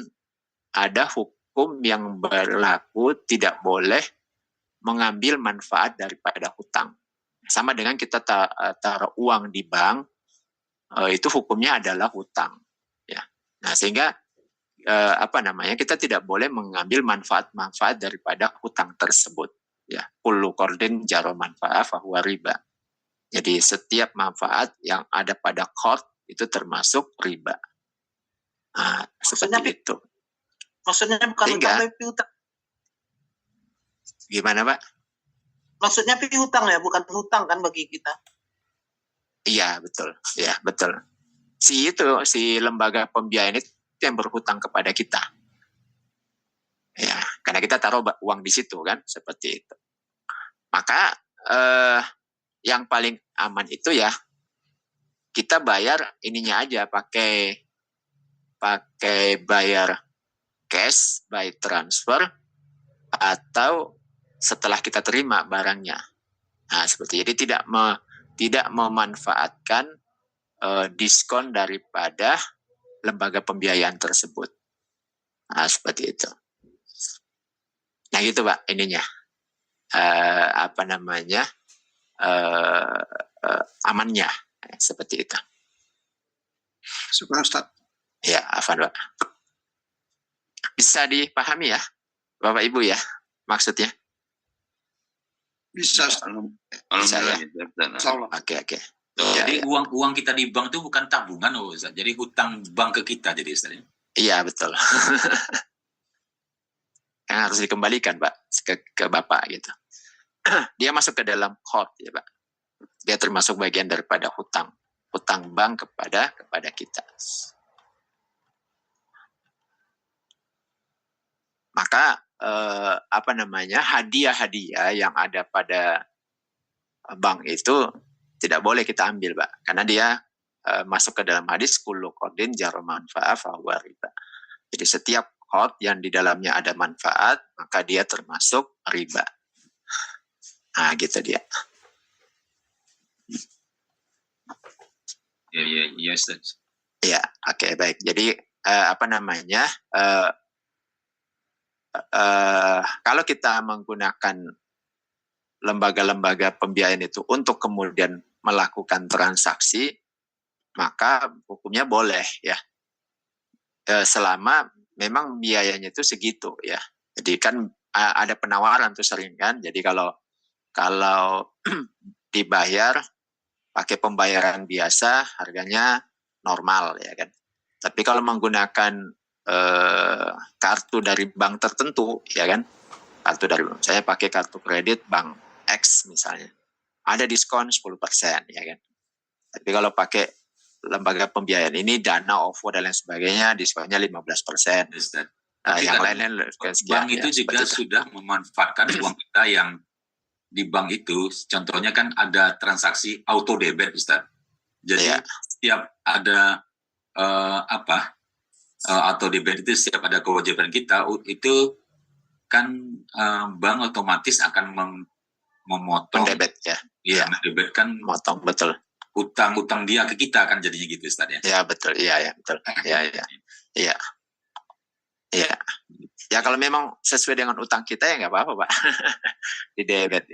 ada hukum yang berlaku, tidak boleh mengambil manfaat daripada hutang. Sama dengan kita taruh uang di bank, itu hukumnya adalah hutang ya. Nah, sehingga kita tidak boleh mengambil manfaat daripada hutang tersebut ya. Kullu qardin jaro manfa'a fahuwa riba. Jadi setiap manfaat yang ada pada qard itu termasuk riba. Nah, seperti itu. Maksudnya bukan hutang tapi piutang. Gimana Pak? Maksudnya piutang ya, bukan hutang kan bagi kita. Iya, betul. Ya, betul. Si lembaga pembiayaan itu yang berhutang kepada kita. Ya, karena kita taruh uang di situ kan, seperti itu. Maka yang paling aman itu ya kita bayar ininya aja, pakai bayar cash by transfer atau setelah kita terima barangnya. Nah, seperti jadi tidak memanfaatkan diskon daripada lembaga pembiayaan tersebut. Nah, seperti itu. Nah, gitu Pak ininya. Amannya seperti itu. Syukur Ustaz. Ya, afan Pak. Bisa dipahami ya Bapak Ibu ya maksudnya? Bisa. Bisa ya. Oke. Jadi uang kita di bank itu bukan tabungan Ustaz. Jadi hutang bank ke kita jadi Ustaz. Iya, betul. Yang harus dikembalikan Pak ke Bapak gitu. Dia masuk ke dalam qard ya Pak. Dia termasuk bagian daripada hutang bank kepada kita. Maka hadiah-hadiah yang ada pada bank itu tidak boleh kita ambil, Pak, karena dia masuk ke dalam hadis kullu qardin jarra manfa'a fahuwa riba. Jadi setiap qard yang di dalamnya ada manfaat, maka dia termasuk riba. Nah, gitu dia. Ya, Ustaz. Ya, oke, baik. Jadi kalau kita menggunakan lembaga-lembaga pembiayaan itu untuk kemudian melakukan transaksi, maka hukumnya boleh ya, selama memang biayanya itu segitu ya. Jadi kan ada penawaran tuh sering kan. Jadi kalau dibayar pakai pembayaran biasa, harganya normal ya kan. Tapi kalau menggunakan kartu dari bank tertentu ya kan, saya pakai kartu kredit bank X misalnya, ada diskon 10% ya kan. Tapi kalau pakai lembaga pembiayaan ini, Dana, OVO dan lain sebagainya, diskonnya 15%. Yang lain-lain bank itu juga sudah memanfaatkan uang kita yang di bank itu. Contohnya kan ada transaksi auto debit, Ustaz. Jadi setiap ada auto debit itu, setiap ada kewajiban kita itu kan bank otomatis akan memotong debit ya. Iya, debit kan motong, betul. Utang dia ke kita kan jadinya gitu, Ustaz ya. Ya, betul. Iya, betul. Iya. Ya kalau memang sesuai dengan utang kita ya nggak apa-apa, Pak. Di debit.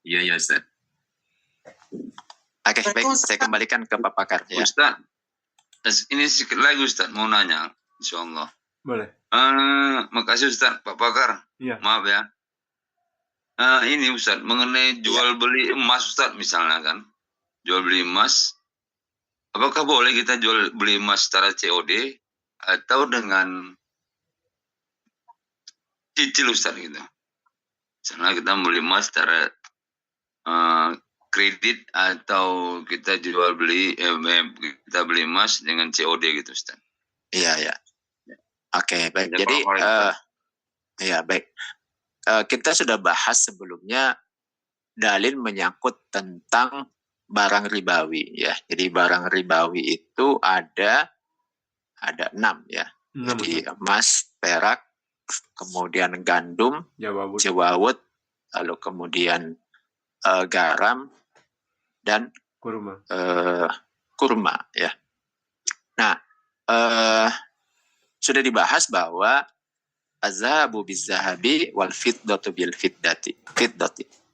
Iya, Ustaz. Oke, baik. Saya kembalikan ke Pak Pakar. Ya. Ustaz, ini sedikit lagi Ustaz mau nanya, insyaallah. Boleh. Makasih Ustaz, Pak Pakar. Iya. Maaf ya. Ini Ustaz, mengenai jual beli emas Ustaz misalnya kan. Jual beli emas. Apakah boleh kita jual beli emas secara COD atau dengan cicil Ustaz gitu. Misalnya kita beli emas secara kredit atau kita jual beli kita beli emas dengan COD gitu Ustaz. Iya. Oke, baik. Jadi baik. Kita sudah bahas sebelumnya dalil menyangkut tentang barang ribawi ya. Jadi barang ribawi itu ada 6 ya. Jadi emas, perak, kemudian gandum, jawawut, lalu kemudian garam dan kurma ya. Nah, sudah dibahas bahwa az-zahabu biz-zahabi wal fiddatu bil fiddati.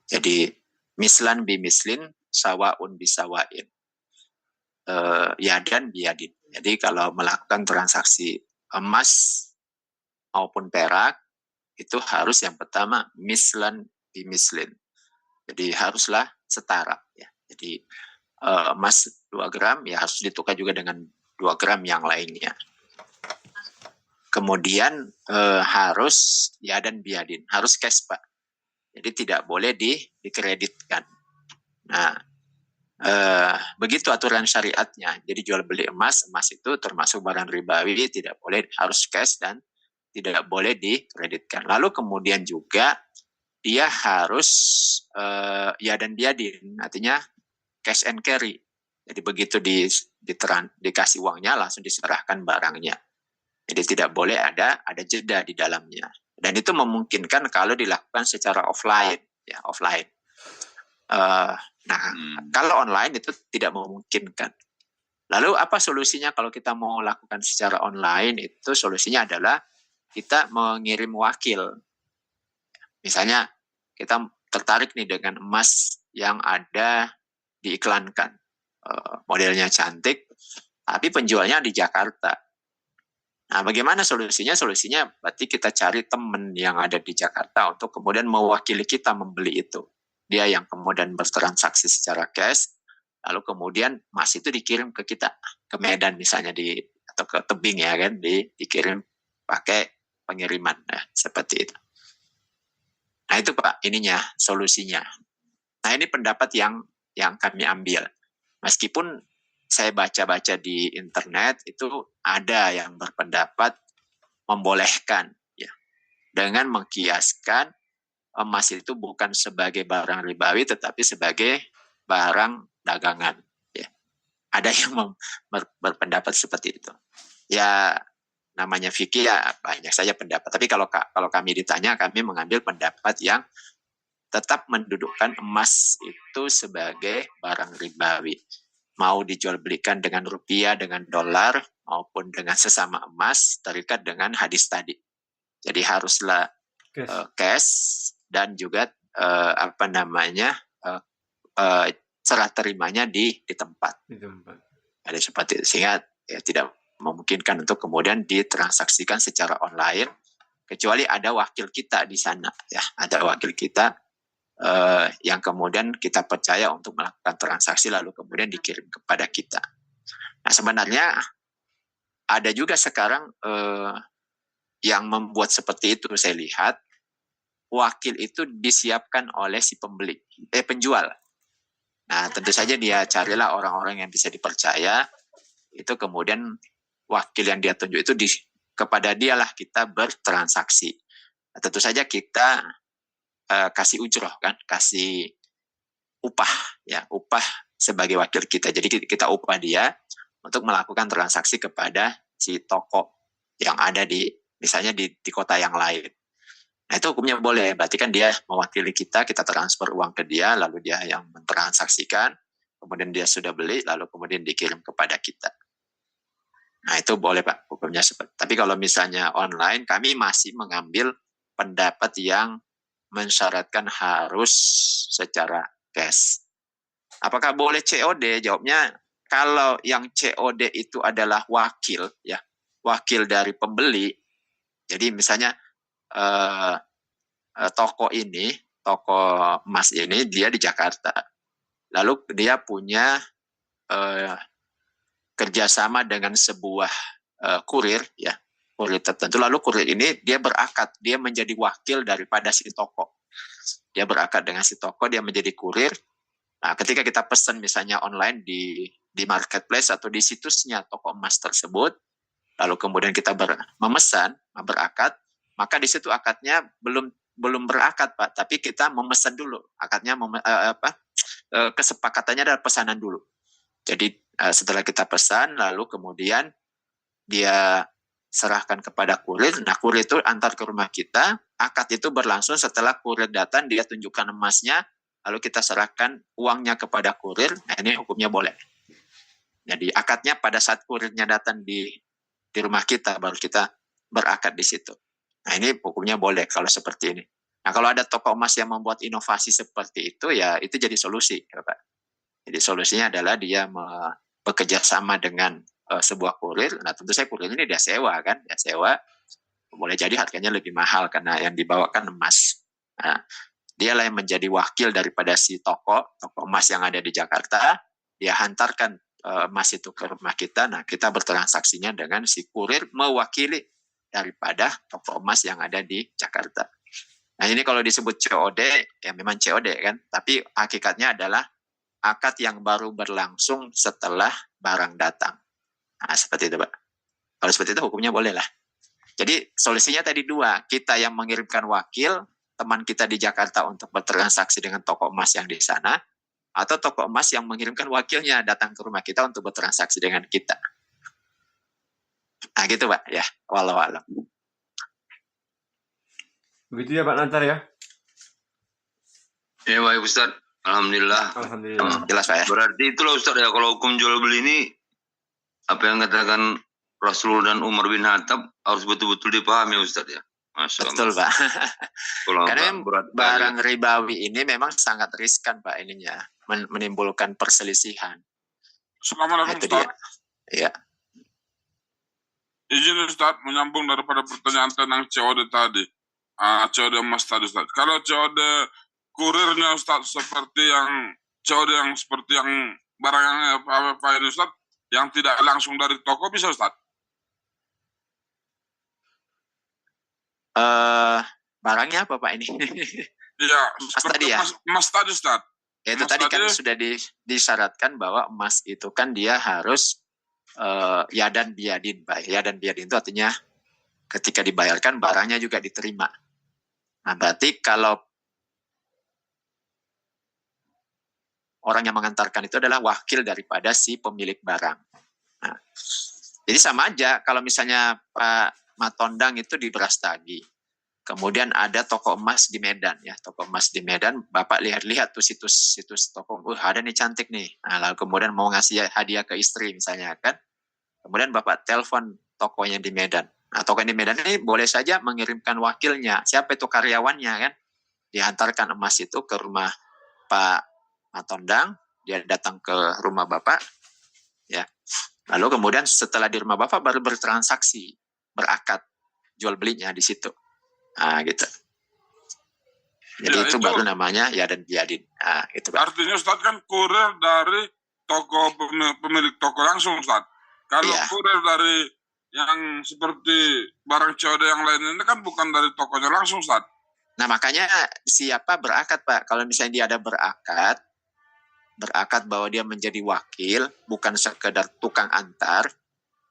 Jadi mislan bi mislin, sawaun bi sawain. Yadan biyadin. Jadi kalau melakukan transaksi emas maupun perak itu harus yang pertama mislan bi mislin. Jadi haruslah setara ya. Jadi emas 2 gram ya harus ditukar juga dengan 2 gram yang lainnya. Kemudian harus yadan biyadin, harus cash Pak. Jadi tidak boleh dikreditkan. Nah, begitu aturan syariatnya. Jadi jual beli emas itu termasuk barang ribawi, tidak boleh, harus cash dan tidak boleh dikreditkan. Lalu kemudian juga dia harus yadan biyadin, artinya cash and carry. Jadi begitu dikasih uangnya langsung diserahkan barangnya. Jadi tidak boleh ada jeda di dalamnya. Dan itu memungkinkan kalau dilakukan secara offline, ya offline. Kalau online itu tidak memungkinkan. Lalu apa solusinya kalau kita mau lakukan secara online? Itu solusinya adalah kita mengirim wakil. Misalnya kita tertarik nih dengan emas yang ada diiklankan, modelnya cantik, tapi penjualnya di Jakarta. Nah, bagaimana solusinya? Solusinya berarti kita cari teman yang ada di Jakarta untuk kemudian mewakili kita membeli itu. Dia yang kemudian bertransaksi secara cash, lalu kemudian emas itu dikirim ke kita, ke Medan misalnya atau ke tebing ya kan, dikirim pakai pengiriman seperti itu. Nah itu Pak, solusinya. Nah ini pendapat yang kami ambil. Meskipun saya baca-baca di internet itu ada yang berpendapat membolehkan ya, dengan mengkiaskan emas itu bukan sebagai barang ribawi tetapi sebagai barang dagangan. Ya. Ada yang berpendapat seperti itu. Ya namanya fikih ya banyak saja pendapat. Tapi kalau kami ditanya, kami mengambil pendapat yang tetap mendudukkan emas itu sebagai barang ribawi. Mau dijual belikan dengan rupiah, dengan dolar, maupun dengan sesama emas, terikat dengan hadis tadi. Jadi haruslah cash dan juga serah terimanya di tempat. Ada seperti itu. Sehingga ya, tidak memungkinkan untuk kemudian ditransaksikan secara online, kecuali ada wakil kita di sana, ya, ada wakil kita yang kemudian kita percaya untuk melakukan transaksi lalu kemudian dikirim kepada kita. Nah sebenarnya ada juga sekarang yang membuat seperti itu. Saya lihat wakil itu disiapkan oleh si penjual. Nah tentu saja dia carilah orang-orang yang bisa dipercaya, itu kemudian wakil yang dia tunjuk itu kepada dialah kita bertransaksi. Nah, tentu saja kita kasih ujroh kan, kasih upah ya, upah sebagai wakil kita. Jadi kita upah dia untuk melakukan transaksi kepada si toko yang ada misalnya di kota yang lain. Nah itu hukumnya boleh, berarti kan dia mewakili kita transfer uang ke dia, lalu dia yang mentransaksikan, kemudian dia sudah beli, lalu kemudian dikirim kepada kita. Nah itu boleh Pak, hukumnya seperti. Tapi kalau misalnya online, kami masih mengambil pendapat yang mensyaratkan harus secara cash. Apakah boleh COD? Jawabnya, kalau yang COD itu adalah wakil, ya, wakil dari pembeli. Jadi misalnya toko emas ini dia di Jakarta, lalu dia punya kerjasama dengan sebuah kurir, ya, kurir tertentu. Lalu kurir ini dia berakad, dia menjadi wakil daripada si toko. Dia berakad dengan si toko, dia menjadi kurir. Nah, ketika kita pesan misalnya online di marketplace atau di situsnya toko emas tersebut, lalu kemudian kita memesan, berakad, maka di situ akadnya belum berakad Pak, tapi kita memesan dulu. Akadnya kesepakatannya adalah pesanan dulu. Jadi setelah kita pesan, lalu kemudian dia serahkan kepada kurir. Nah, kurir itu antar ke rumah kita. Akad itu berlangsung setelah kurir datang, dia tunjukkan emasnya, lalu kita serahkan uangnya kepada kurir. Nah, ini hukumnya boleh. Jadi akadnya pada saat kurirnya datang di rumah kita, baru kita berakad di situ. Nah, ini hukumnya boleh kalau seperti ini. Nah, kalau ada toko emas yang membuat inovasi seperti itu, ya itu jadi solusi, ya, Pak. Jadi solusinya adalah dia bekerja sama dengan sebuah kurir. Nah tentu saya kurir ini dia sewa kan, dia sewa, boleh jadi harganya lebih mahal karena yang dibawakan emas. Nah, dialah yang menjadi wakil daripada si toko emas yang ada di Jakarta. Dia hantarkan emas itu ke rumah kita. Nah kita bertransaksinya dengan si kurir mewakili daripada toko emas yang ada di Jakarta. Nah ini kalau disebut COD ya memang COD kan, tapi hakikatnya adalah akad yang baru berlangsung setelah barang datang. Nah, seperti itu, Pak. Kalau seperti itu hukumnya boleh lah. Jadi solusinya tadi dua, kita yang mengirimkan wakil, teman kita di Jakarta untuk bertransaksi dengan toko emas yang di sana, atau toko emas yang mengirimkan wakilnya datang ke rumah kita untuk bertransaksi dengan kita. Nah gitu Pak, ya. Wallahu a'lam. Begitu ya Pak Nantar ya? Ya baik Ustaz. Alhamdulillah. Alhamdulillah. Jelas Pak ya? Berarti itulah Ustaz ya, kalau hukum jual beli ini, apa yang katakan Rasul dan Umar bin Khattab harus betul-betul dipahami Ustaz ya. Masya Allah. Betul Pak. Karena barang kali. ribawi ini memang sangat riskan Pak ininya, menimbulkan perselisihan. Assalamualaikum Itu Ustaz. Iya. Izin Ustaz, menyambung daripada pertanyaan tentang COD tadi. COD emas tadi Ustaz. Kalau COD kurirnya Ustaz seperti yang COD yang seperti yang barang yang apa ini Ustaz, yang tidak langsung dari toko bisa Ustaz? Barangnya apa Pak ini? Iya, Emas tadi ya? Emas tadi Ustaz. Ya, itu Emas tadi kan tadi, sudah disyaratkan bahwa emas itu kan dia harus yadan biadin Pak. Yadan biadin itu artinya ketika dibayarkan barangnya juga diterima. Nah berarti kalau orang yang mengantarkan itu adalah wakil daripada si pemilik barang. Nah, jadi sama aja kalau misalnya Pak Matondang itu di Brastagi. Kemudian ada toko emas di Medan ya, toko emas di Medan. Bapak lihat-lihat tuh situs toko, ada nih cantik nih. Nah, lalu kemudian mau ngasih hadiah ke istri misalnya kan. Kemudian Bapak telepon tokonya di Medan. Nah, toko di Medan ini boleh saja mengirimkan wakilnya. Siapa itu karyawannya kan? Dihantarkan emas itu ke rumah Pak Matondang, dia datang ke rumah Bapak ya. Lalu kemudian setelah di rumah Bapak baru bertransaksi, berakad jual belinya di situ. Nah, gitu. Jadi Ya, itu baru namanya ya dan biadin. Nah, gitu, Pak. Artinya Ustaz kan kurir dari toko pemilik toko langsung, Ustaz. Kalau Iya. kurir dari yang seperti barang COD yang lain ini kan bukan dari tokonya langsung, Ustaz. Nah, makanya siapa berakad, Pak? Kalau misalnya dia ada berakad bahwa dia menjadi wakil, bukan sekedar tukang antar,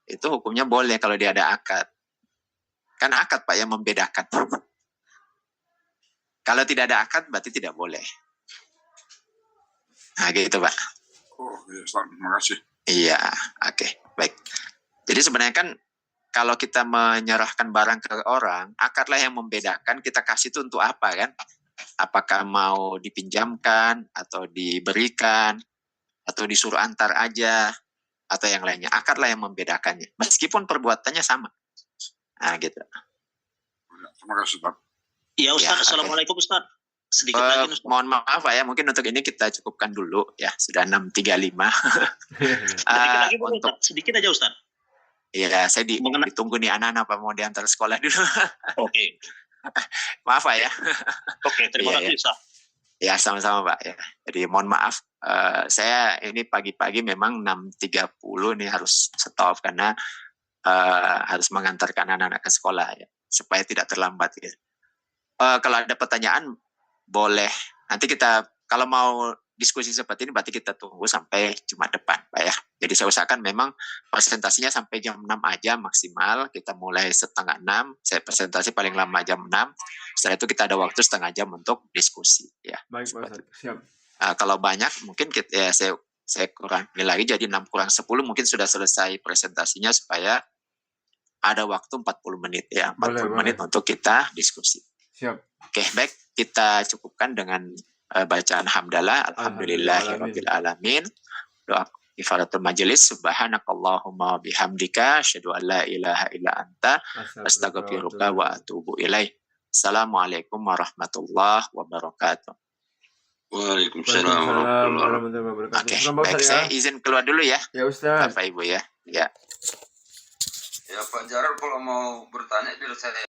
itu hukumnya boleh kalau dia ada akad. Kan akad, Pak, yang membedakan. Kalau tidak ada akad, berarti tidak boleh. Nah, gitu, Pak. Oh, iya, Ustaz. Terima kasih. Iya, oke, baik. Jadi sebenarnya kan kalau kita menyerahkan barang ke orang, akadlah yang membedakan kita kasih itu untuk apa kan? Apakah mau dipinjamkan, atau diberikan, atau disuruh antar aja, atau yang lainnya. Akadlah yang membedakannya. Meskipun perbuatannya sama. Nah, gitu. Terima kasih, Ustaz. Ya Ustaz, Ya, Assalamualaikum Ustaz. Sedikit lagi Ustaz. Mohon maaf Pak ya, mungkin untuk ini kita cukupkan dulu ya, sudah 6.35. Sedikit lagi boleh, untuk Ustaz? Sedikit aja Ustaz. Iya, saya ditunggu nih anak-anak Pak mau diantar sekolah dulu. Oke. Maaf Pak ya. Oke, terima kasih Ustaz. Ya, sama-sama Pak ya. Jadi mohon maaf, saya ini pagi-pagi memang 6.30 nih harus stop karena harus mengantarkan anak-anak ke sekolah ya, supaya tidak terlambat ya. Kalau ada pertanyaan boleh nanti kita, kalau mau diskusi seperti ini berarti kita tunggu sampai Jumat depan Pak ya. Jadi saya usahakan memang presentasinya sampai jam 6 aja maksimal, kita mulai 5:30, saya presentasi paling lama jam 6, setelah itu kita ada waktu setengah jam untuk diskusi ya. Baik Pak Ustaz, siap. Kalau banyak mungkin kita, ya saya kurangi lagi jadi 6 kurang 10 mungkin sudah selesai presentasinya supaya ada waktu 40 menit ya, 40 menit untuk kita diskusi. Siap. Oke, baik, kita cukupkan dengan bacaan hamdalah, alhamdulillahirabbil alamin. Doa kifaratul majelis, subhanakallahumma bihamdika asyhadu an la ilaha illa anta astaghfiruka wa atubu ilaih. Assalamualaikum warahmatullahi wabarakatuh. Waalaikumsalam warahmatullahi wabarakatuh. Oke, baik, saya izin keluar dulu ya. Ya Ustaz. Bapak Ibu ya. Ya. Ya Pak Jarod kalau mau bertanya biar saya